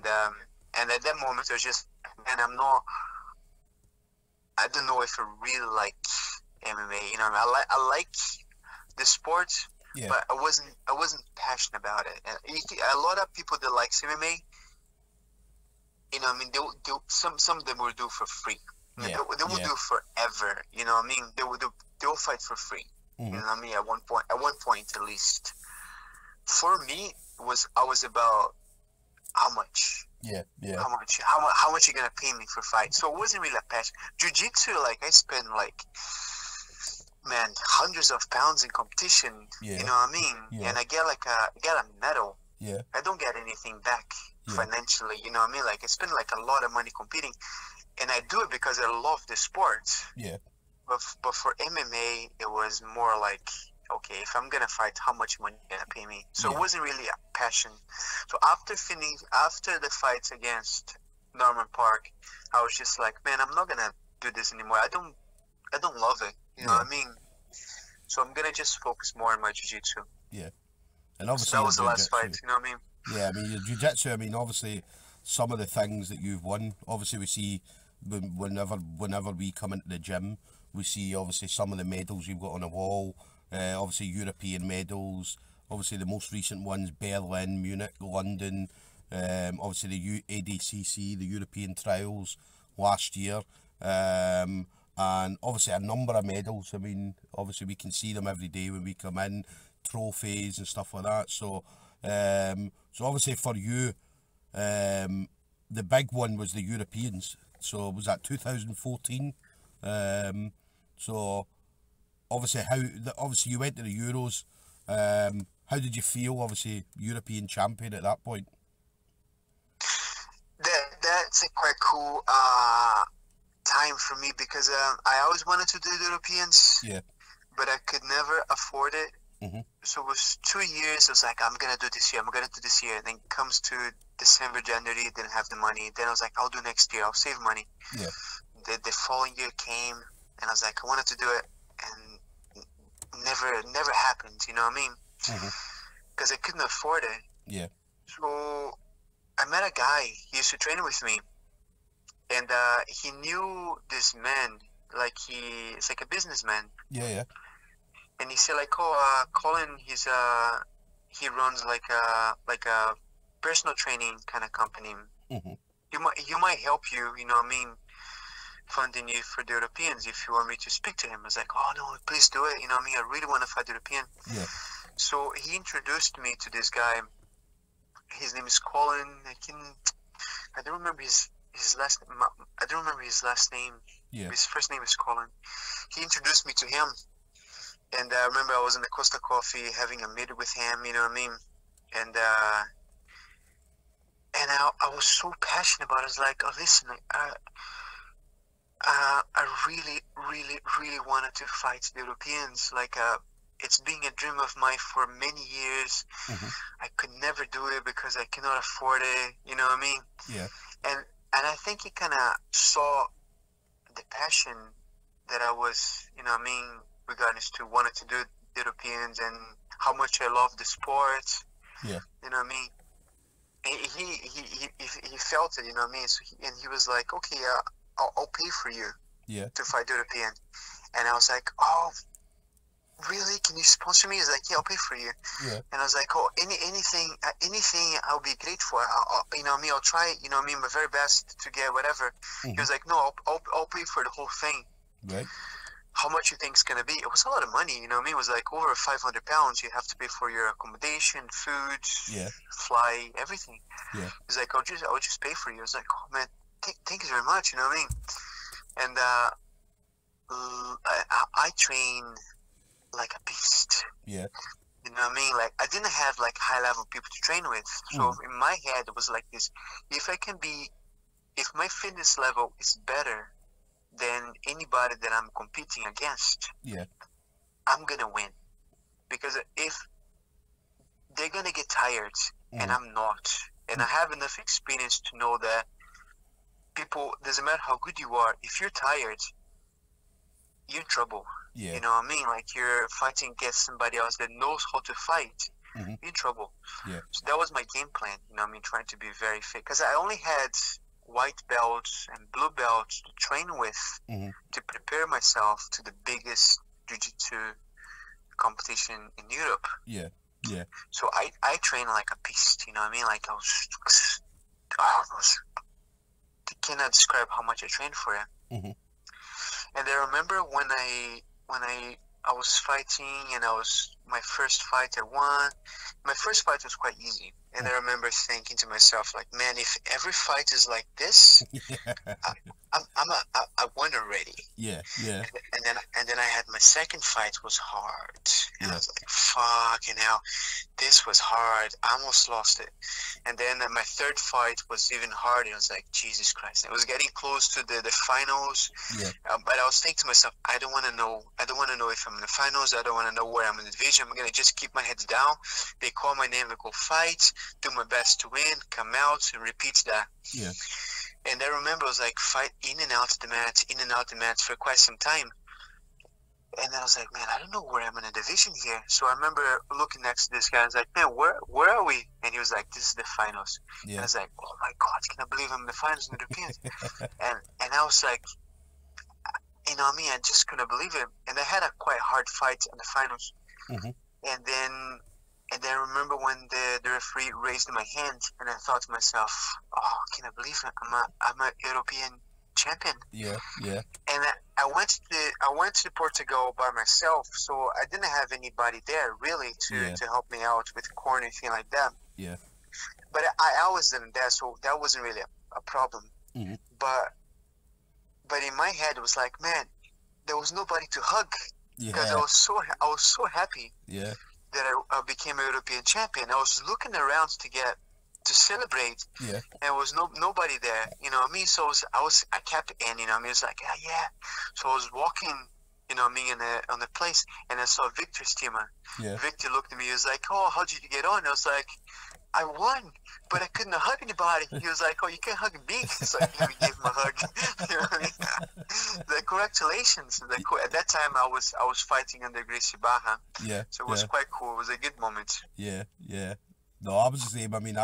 And at that moment, I was just, man, I don't know if I really like MMA. You know, I like the sport, Yeah. but I wasn't passionate about it. And a lot of people that like MMA, you know, I mean, some of them will do for free. Yeah. They will do forever. You know what I mean? They'll fight for free. Mm-hmm. You know what I mean? At one point at least. For me, I was about how much. Yeah. Yeah. How much you gonna pay me for fight? So it wasn't really a passion. Jiu-jitsu, like I spent like, man, hundreds of pounds in competition. Yeah. You know what I mean? Yeah. And I get a medal. Yeah. I don't get anything back financially. You know what I mean? Like I spend like a lot of money competing, and I do it because I love the sport. Yeah. But for MMA, it was more like, okay, if I'm gonna fight, how much money are you gonna pay me? So it wasn't really a passion. So after the fights against Norman Park, I was just like, man, I'm not gonna do this anymore. I don't love it. You know what I mean? So I'm gonna just focus more on my jiu-jitsu. Yeah. And obviously So that was the last fight. You know what I mean? Yeah, I mean, your jiu-jitsu, I mean, obviously, some of the things that you've won, obviously we see whenever we come into the gym, we see obviously some of the medals you've got on the wall, obviously European medals, obviously the most recent ones, Berlin, Munich, London, obviously the ADCC, the European trials last year, and obviously a number of medals. I mean, obviously we can see them every day when we come in, trophies and stuff like that. So, so obviously for you, the big one was the Europeans. So was that 2014? So obviously obviously you went to the Euros. How did you feel? Obviously European champion at that point. That's a quite cool time for me because I always wanted to do the Europeans. Yeah. But I could never afford it. Mm-hmm. So it was 2 years. I was like, I'm gonna do this year. I'm gonna do this year. And then comes to December, January, didn't have the money. Then I was like, I'll do next year. I'll save money. Yeah. The following year came, and I was like, I wanted to do it, and never happened. You know what I mean? Because I couldn't afford it. Yeah. So I met a guy. He used to train with me, and he knew this man. Like it's like a businessman. Yeah, yeah. And he said like, oh, Colin, he runs like a personal training kind of company. Mm-hmm. You might help you. You know what I mean? Funding you for the Europeans if you want me to speak to him. I was like, oh no, please do it. You know what I mean? I really want to fight the European. Yeah. So he introduced me to this guy. His name is Colin. I don't remember his last. I don't remember his last name. Yeah. His first name is Colin. He introduced me to him, and I remember I was in the Costa Coffee having a meeting with him. You know what I mean? And I was so passionate about it. I was like, oh, listen, I really, really, really wanted to fight the Europeans. Like, it's been a dream of mine for many years. Mm-hmm. I could never do it because I cannot afford it. You know what I mean? Yeah. And I think he kind of saw the passion that I was, you know what I mean, regardless to wanted to do the Europeans and how much I love the sport. Yeah. You know what I mean? He felt it, you know what I mean? So he was like, okay, I'll pay for you to fight the European. And I was like, oh, really? Can you sponsor me? He's like, yeah, I'll pay for you. Yeah. And I was like, oh, anything I'll be grateful. You know what I mean? I'll try, you know what I mean, my very best to get whatever. Mm-hmm. He was like, no, I'll pay for the whole thing. Right. How much you think it's gonna be? It was a lot of money, you know what I mean? It was like over 500 pounds. You have to pay for your accommodation, food, fly, everything. Yeah. He's like, I'll just pay for you. I was like, oh man, thank you very much, you know what I mean? And I train like a beast. Yeah. You know what I mean? Like I didn't have like high level people to train with. So in my head it was like this: if my fitness level is better than anybody that I'm competing against, I'm gonna win. Because if they're gonna get tired and I'm not, and I have enough experience to know that people, doesn't matter how good you are, if you're tired, you're in trouble. Yeah. You know what I mean? Like you're fighting against somebody else that knows how to fight. you're in trouble. Yeah. So that was my game plan, you know what I mean, trying to be very fit. Because I only had white belts and blue belts to train with to prepare myself to the biggest jiu-jitsu competition in Europe. Yeah, yeah. So I trained like a beast, you know what I mean? Like I cannot describe how much I trained for it. And I remember when I was fighting, and my first fight I won. My first fight was quite easy, and I remember thinking to myself, like, man, if every fight is like this, I won already. Yeah, yeah. And then I had my second fight was hard, and I was like, fucking hell, this was hard. I almost lost it. And then my third fight was even harder. I was like, Jesus Christ. It was getting close to the finals. Yeah. But I was thinking to myself, I don't want to know if I'm in the finals. I don't want to know where I'm in the division. I'm going to just keep my head down. They call my name, I go fight, do my best to win, come out, and repeat that. Yeah. And I remember I was like, fight in and out the mat for quite some time. And then I was like, man, I don't know where I'm in a division here. So I remember looking next to this guy. I was like, man, where are we? And he was like, this is the finals. Yeah. And I was like, oh my God, can I believe I'm in the finals in the Europeans? and I was like, you know what I mean? I just couldn't believe it. And I had a quite hard fight in the finals. And then I remember when the referee raised my hand, and I thought to myself, oh, can I believe it? I'm a European champion. Yeah, yeah. And I went to Portugal by myself, so I didn't have anybody there really to help me out with corner and anything like that. Yeah. But I was in there, so that wasn't really a problem. But in my head, it was like, man, there was nobody to hug because I was so happy. Yeah. That I became a European champion. I was looking around to celebrate, and there was nobody there, you know what I mean? So I kept in, you know what I mean? It was like, yeah. So I was walking, you know what I mean, on the place, and I saw Victor Steamer. Yeah. Victor looked at me, he was like, oh, how did you get on? I was like, I won, but I couldn't hug anybody. He was like, oh, you can't hug me. So I gave him a hug. You know what I mean? Like, congratulations. Like, at that time, I was fighting under Gracie Barra. Yeah. So it was quite cool. It was a good moment. Yeah, yeah. No, I was the same. I mean,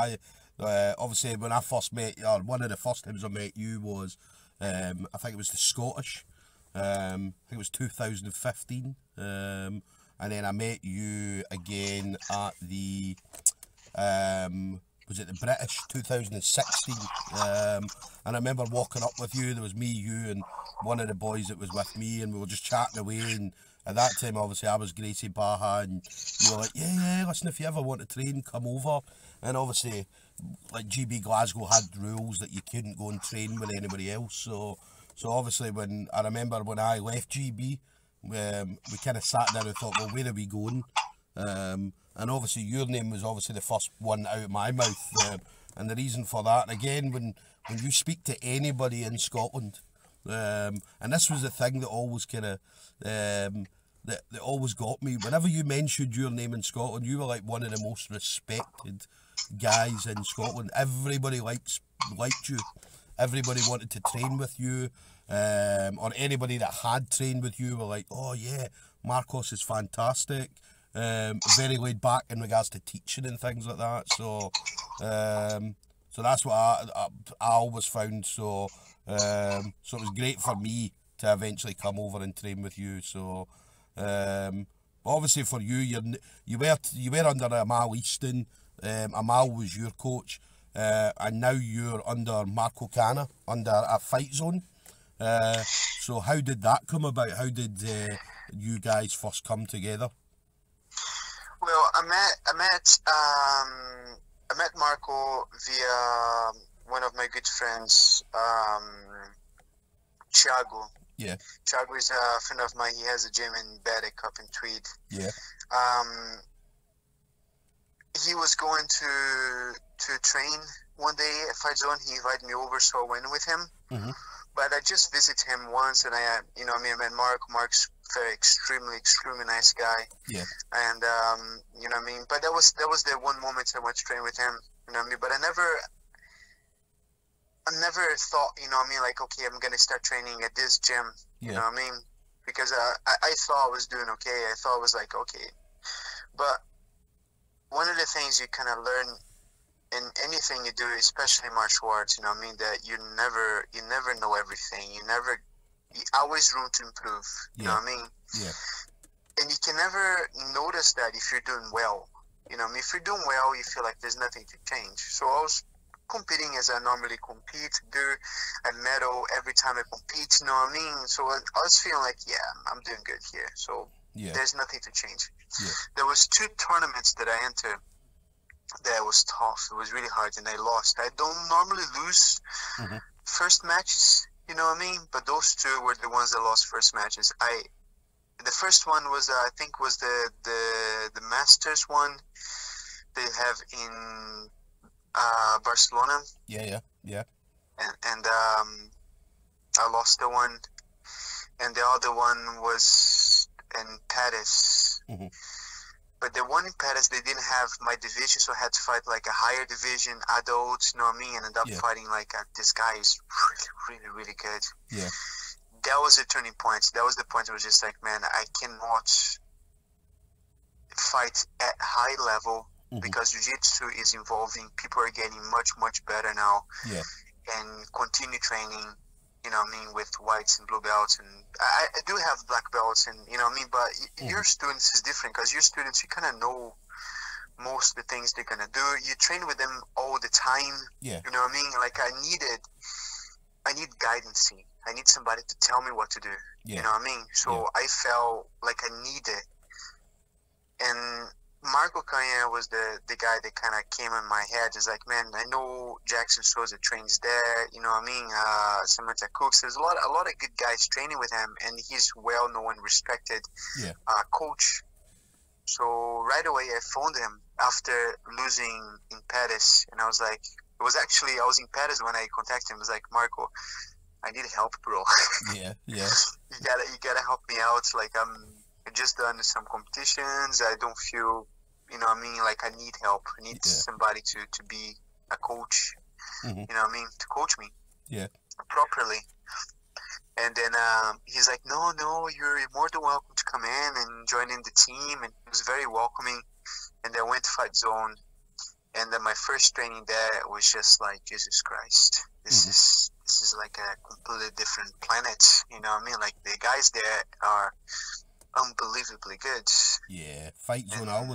obviously when I first met you, one of the first times I met you was, I think it was the Scottish. I think it was 2015. And then I met you again at the, was it the British 2016? And I remember walking up with you. There was me, you, and one of the boys that was with me, and we were just chatting away. And at that time, obviously, I was Gracie Baja, and you were like, yeah, listen, if you ever want to train, come over. And obviously, like, GB Glasgow had rules that you couldn't go and train with anybody else. So obviously, when I remember when I left GB, we kind of sat there and thought, well, where are we going? And obviously, your name was obviously the first one out of my mouth. And the reason for that, again, when you speak to anybody in Scotland, and this was the thing that always kind of that always got me. Whenever you mentioned your name in Scotland, you were like one of the most respected guys in Scotland. Everybody liked you. Everybody wanted to train with you, or anybody that had trained with you were like, oh yeah, Marcos is fantastic. Very laid back in regards to teaching and things like that. So that's what I always found. So it was great for me to eventually come over and train with you. So obviously for you, you were under Amal Easton. Amal was your coach, and now you're under Marco Cana under a Fight Zone. So how did that come about? How did you guys first come together? Well, I met Marco via one of my good friends, Thiago. Yeah. Thiago is a friend of mine. He has a gym in Berwick up in Tweed. Yeah. He was going to train one day at Fight Zone. He invited me over, so I went with him. But I just visited him once, and I met Mark. Mark's extremely nice guy. Yeah. And you know what I mean. But that was the one moment I went to train with him. You know what I mean. But I never thought, you know what I mean, like, okay, I'm gonna start training at this gym. You know what I mean? Because I thought I was doing okay. I thought I was like, okay. But one of the things you kind of learn in anything you do, especially martial arts, you know what I mean, that you never know everything. You always room to improve. You know what I mean? Yeah. And you can never notice that if you're doing well. You know what I mean? If you're doing well, you feel like there's nothing to change. So I was competing as I normally compete, do a medal every time I compete, you know what I mean? So I was feeling like, yeah, I'm doing good here. So there's nothing to change. Yeah. There was 2 tournaments that I entered that was tough. It was really hard, and I lost. I don't normally lose first matches, you know what I mean? But those 2 were the ones that lost first matches. The first one was, I think, was the Masters one they have in Barcelona. Yeah. And I lost the one, and the other one was in Paris. But the one in Paris, they didn't have my division, so I had to fight like a higher division, adults, you know what I mean? And ended up fighting like this guy is really good. Yeah. That was the turning point. That was the point where it was just like, man, I cannot fight at high level because jiu-jitsu is evolving. People are getting much better now. Yeah. And continue training, you know what I mean, with whites and blue belts. And I do have black belts, and you know what I mean, but your students is different because your students, you kind of know most of the things they're going to do. You train with them all the time. Yeah. You know what I mean? Like I need guidance. I need somebody to tell me what to do. Yeah. You know what I mean? So I felt like I needed. And Marco Canha was the guy that kind of came in my head. It's like, man, I know Jackson Souza trains there. You know what I mean? Samantha Cooks. There's a lot of good guys training with him, and he's well known, respected coach. So right away, I phoned him after losing in Paris, and I was like, I was in Paris when I contacted him. I was like, Marco, I need help, bro. Yeah. You gotta help me out. Like I just done some competitions. I don't feel, you know what I mean, like I need help. I need somebody to be a coach. You know what I mean, to coach me properly. And then he's like, no, you're more than welcome to come in and join in the team. And he was very welcoming. And then I went to Fight Zone. And then my first training there was just like, Jesus Christ, this is like a completely different planet. You know what I mean? Like the guys there are unbelievably good. Yeah, Fight Zone. I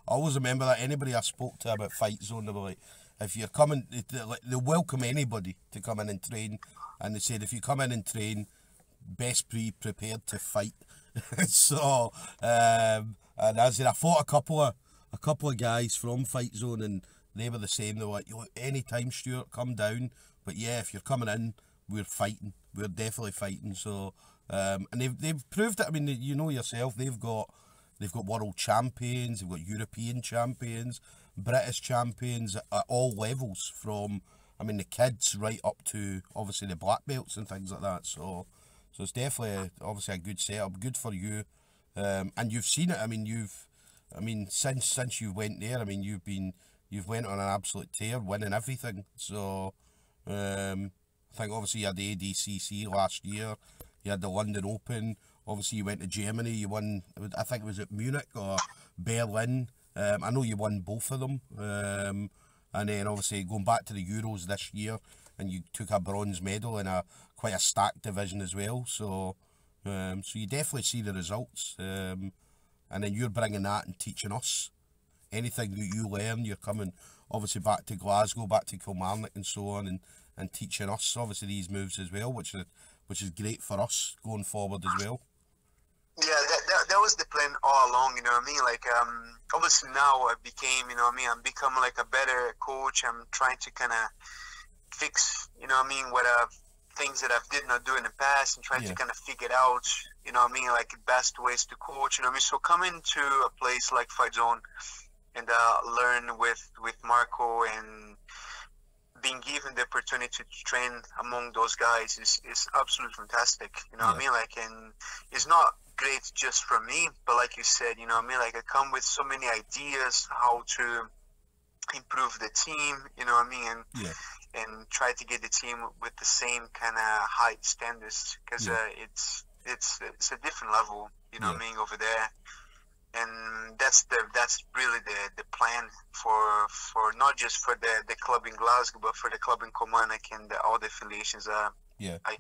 always remember that. Anybody I spoke to about Fight Zone, they were like, if you're coming, they welcome anybody to come in and train, and they said if you come in and train, best be prepared to fight. So, and as I said, I fought a couple of guys from Fight Zone, and they were the same. They were like, anytime, Stuart, come down. But yeah, if you're coming in, we're fighting. We're definitely fighting. So, and they've proved it. I mean, you know yourself, they've got world champions, they've got European champions, British champions at all levels, from, I mean, the kids right up to obviously the black belts and things like that. So it's definitely obviously a good setup, good for you. And you've seen it. I mean, since you went there, I mean, you've went on an absolute tear, winning everything. So I think obviously you had the ADCC last year, you had the London Open, obviously you went to Germany, you won, I think it was at Munich or Berlin. I know you won both of them. And then obviously going back to the Euros this year, and you took a bronze medal in quite a stacked division as well. So you definitely see the results. And then you're bringing that and teaching us anything that you learn. You're coming obviously back to Glasgow, back to Kilmarnock and so on, and teaching us obviously these moves as well, which is great for us going forward as well. Yeah, that was the plan all along, you know what I mean? Like, obviously now I became, you know what I mean, I'm becoming like a better coach. I'm trying to kind of fix, you know what I mean, things that I did not do in the past, and trying to kind of figure out, you know what I mean, like best ways to coach, you know what I mean? So coming to a place like Fight Zone and learn with Marco and being given the opportunity to train among those guys is absolutely fantastic, you know what I mean? Like, and it's not great just for me, but like you said, you know what I mean, like I come with so many ideas how to improve the team, you know what I mean, and try to get the team with the same kind of high standards, because it's a different level, you know what I mean, over there. and that's really the plan for not just for the club in Glasgow, but for the club in Kilmarnock and all the affiliations I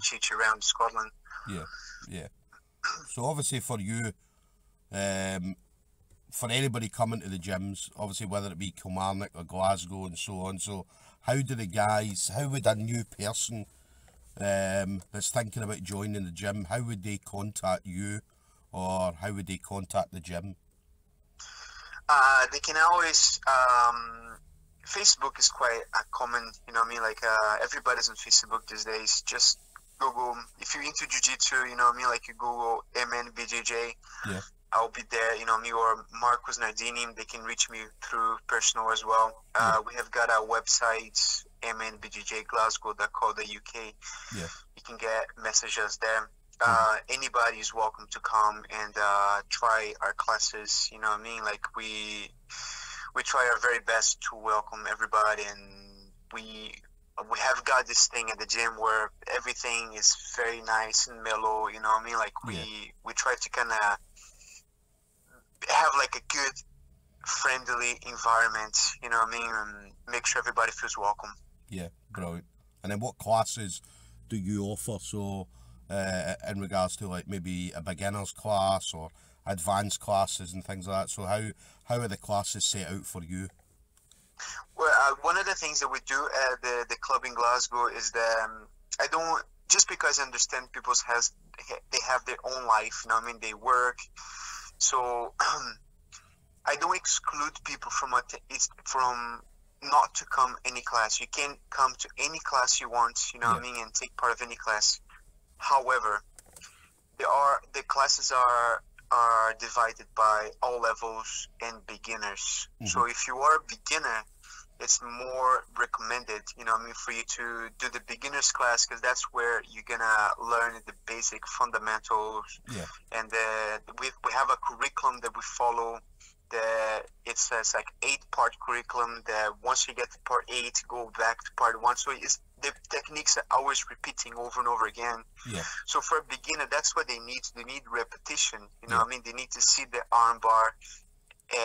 teach around Scotland. Yeah. So obviously for you, for anybody coming to the gyms, obviously whether it be Kilmarnock or Glasgow and so on, so how would a new person that's thinking about joining the gym, how would they contact you, or how would they contact the gym? They can always, Facebook is quite a common, you know what I mean, like everybody's on Facebook these days. Just Google, if you're into jiu-jitsu, you know what I mean, like you Google MNBJJ, I'll be there, you know me, or Marcus Nardini. They can reach me through personal as well. We have got our website, mnbjjglasgow.co.uk. You can get messages there. Anybody is welcome to come and try our classes, you know what I mean? Like we try our very best to welcome everybody, and we have got this thing at the gym where everything is very nice and mellow, you know what I mean? Like we try to kind of have like a good, friendly environment, you know what I mean, and make sure everybody feels welcome. Yeah, brilliant. And then what classes do you offer? So in regards to like maybe a beginner's class or advanced classes and things like that. So how are the classes set out for you? Well, one of the things that we do at the club in Glasgow is that I don't, just because I understand they have their own life, you know what I mean, they work, so I don't exclude people from not to come any class. You can come to any class you want, you know what I mean, and take part of any class. However, the classes are divided by all levels and beginners. So if you are a beginner, it's more recommended, you know what I mean, for you to do the beginners class, because that's where you're gonna learn the basic fundamentals. And we have a curriculum that we follow. It's like 8-part curriculum that once you get to part 8, go back to part 1. So the techniques are always repeating over and over again. So for a beginner, that's what they need. They need repetition. You know what I mean? They need to see the arm bar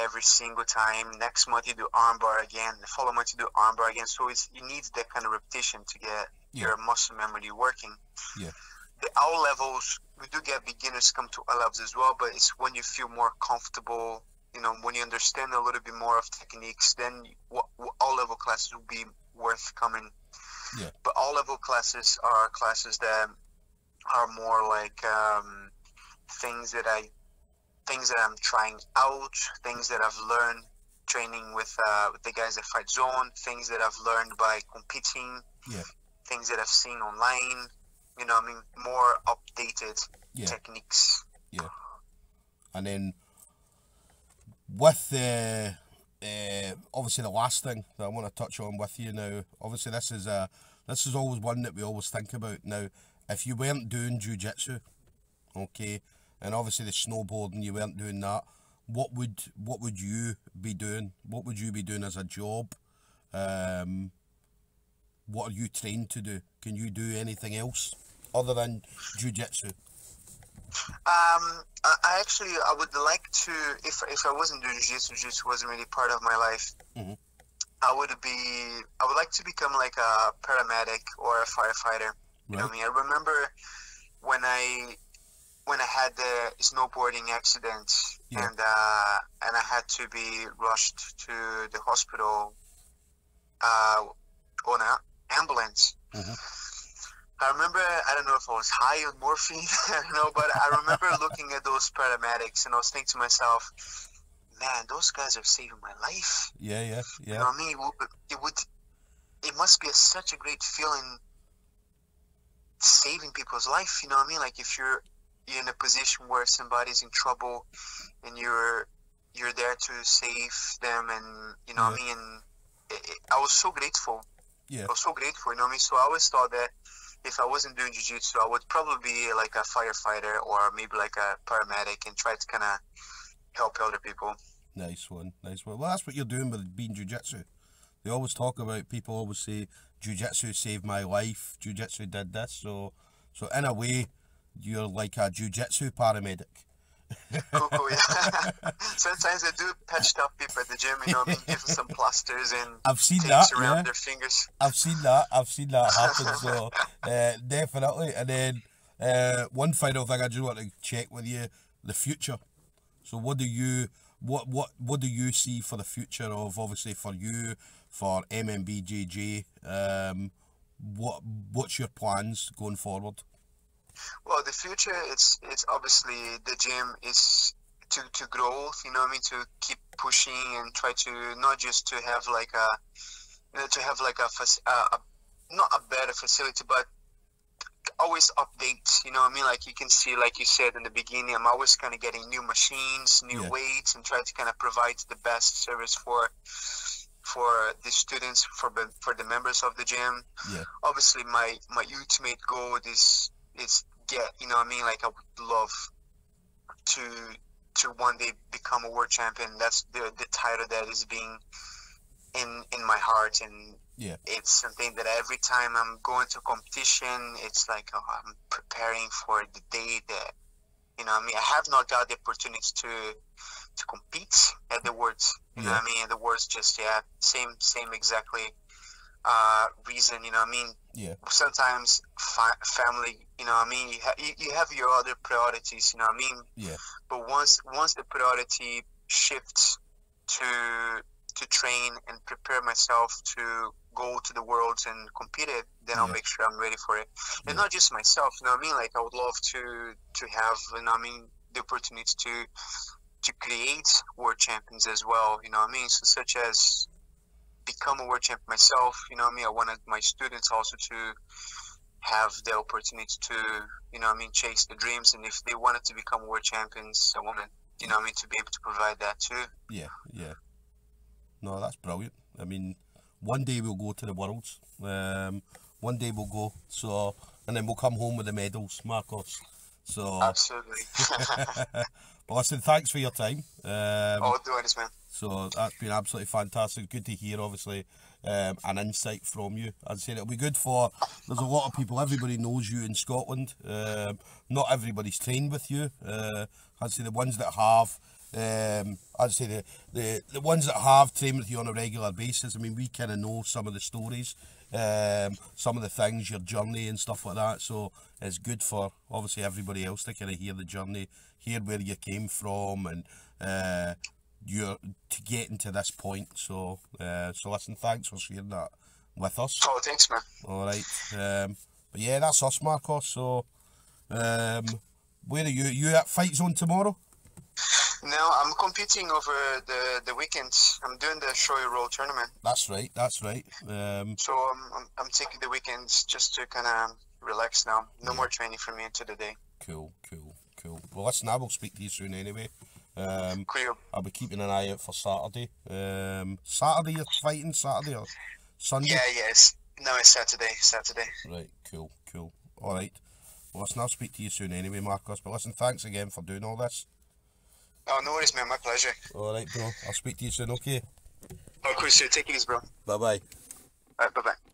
every single time. Next month you do arm bar again. The following month you do arm bar again. So you need that kind of repetition to get your muscle memory working. The all levels, we do get beginners come to all levels as well, but it's when you feel more comfortable, you know, when you understand a little bit more of techniques, then all level classes will be worth coming. But all level classes are classes that are more like things that I'm trying out, things that I've learned training with the guys at Fight Zone, things that I've learned by competing, things that I've seen online, you know, I mean, more updated techniques. And then with the obviously the last thing that I want to touch on with you now, obviously this is always one that we always think about. Now, if you weren't doing jiu-jitsu, okay, and obviously the snowboarding, you weren't doing that, what would you be doing? What would you be doing as a job? What are you trained to do? Can you do anything else other than jiu-jitsu? I would like to, if I wasn't doing jiu-jitsu wasn't really part of my life, I would like to become like a paramedic or a firefighter. You know what I mean? I remember when I had the snowboarding accident and I had to be rushed to the hospital on an ambulance. I remember, I don't know if I was high on morphine, I don't know, but I remember looking at those paramedics and I was thinking to myself, man, those guys are saving my life. You know what I mean? It must be such a great feeling saving people's life, you know what I mean? Like if you're in a position where somebody's in trouble and you're there to save them, and you know what I mean? And I was so grateful. I was so grateful, you know what I mean? So I always thought that if I wasn't doing jiu-jitsu, I would probably be like a firefighter or maybe like a paramedic and try to kind of help other people. Nice one. Well, that's what you're doing with being jiu-jitsu. They always talk about, people always say, jiu-jitsu saved my life, jiu-jitsu did this. So in a way, you're like a jiu-jitsu paramedic. Cool, yeah. Sometimes I do patch up people at the gym, you know what I mean? Give them some plasters and I've seen tapes that, around yeah. their fingers. I've seen that happen, so definitely. And then one final thing I just want to check with you, the future. So what do you see for the future of, obviously, for you, for MMBJJ? What's your plans going forward? Well, the future, it's obviously the gym is to grow, you know what I mean, to keep pushing and try to not just to have like not a better facility, but always update, you know what I mean? Like you can see, like you said in the beginning, I'm always kind of getting new machines, new weights, and try to kind of provide the best service for the students, for the members of the gym. Yeah. Obviously, my ultimate goal is get, you know what I mean? Like I would love to one day become a world champion. That's the title that is being in my heart, and it's something that every time I'm going to competition, it's like, oh, I'm preparing for the day that, you know what I mean, I have not got the opportunity to compete at the words, you know what I mean, the words just same exactly reason, you know what I mean. Sometimes family, you know what I mean, you have your other priorities, you know what I mean. But once the priority shifts to train and prepare myself to go to the worlds and compete it, then I'll make sure I'm ready for it. And not just myself, you know what I mean? Like I would love to have, you know what I mean, the opportunity to create world champions as well, you know what I mean? So such as become a world champion myself, you know what I mean? I wanted my students also to have the opportunity to, you know what I mean, chase the dreams, and if they wanted to become world champions, I wanted, you know what I mean, to be able to provide that too. Yeah. No, that's brilliant. I mean, one day we'll go to the Worlds. One day we'll go. So, and then we'll come home with the medals, Marcos. So absolutely. But listen, thanks for your time. Oh, do it, man. So that's been absolutely fantastic. Good to hear, obviously, an insight from you. I'd say it'll be good for. There's a lot of people. Everybody knows you in Scotland. Not everybody's trained with you. I'd say the ones that have. I'd say the ones that have trained with you on a regular basis, I mean, we kind of know some of the stories, some of the things, your journey and stuff like that, so it's good for obviously everybody else to kind of hear the journey, hear where you came from, and you're to getting to this point. So listen, thanks for sharing that with us. Oh, thanks, man. All right. But yeah, that's us, Marcos. So where are you at Fight Zone tomorrow? No, I'm competing over the weekend. I'm doing the Showy Roll tournament. That's right. So I'm taking the weekends just to kind of relax now. No more training for me into the day. Cool. Well, listen, I will speak to you soon anyway. Cool. I'll be keeping an eye out for Saturday. Saturday you're fighting, Saturday or Sunday? Yeah, yes. No, it's Saturday. Right, cool. All right. Well, listen, I'll speak to you soon anyway, Marcos. But listen, thanks again for doing all this. Oh, no worries, man. My pleasure. All right, bro. I'll speak to you soon, okay? Oh, cool. So take it easy, bro. Bye-bye. All right, bye-bye.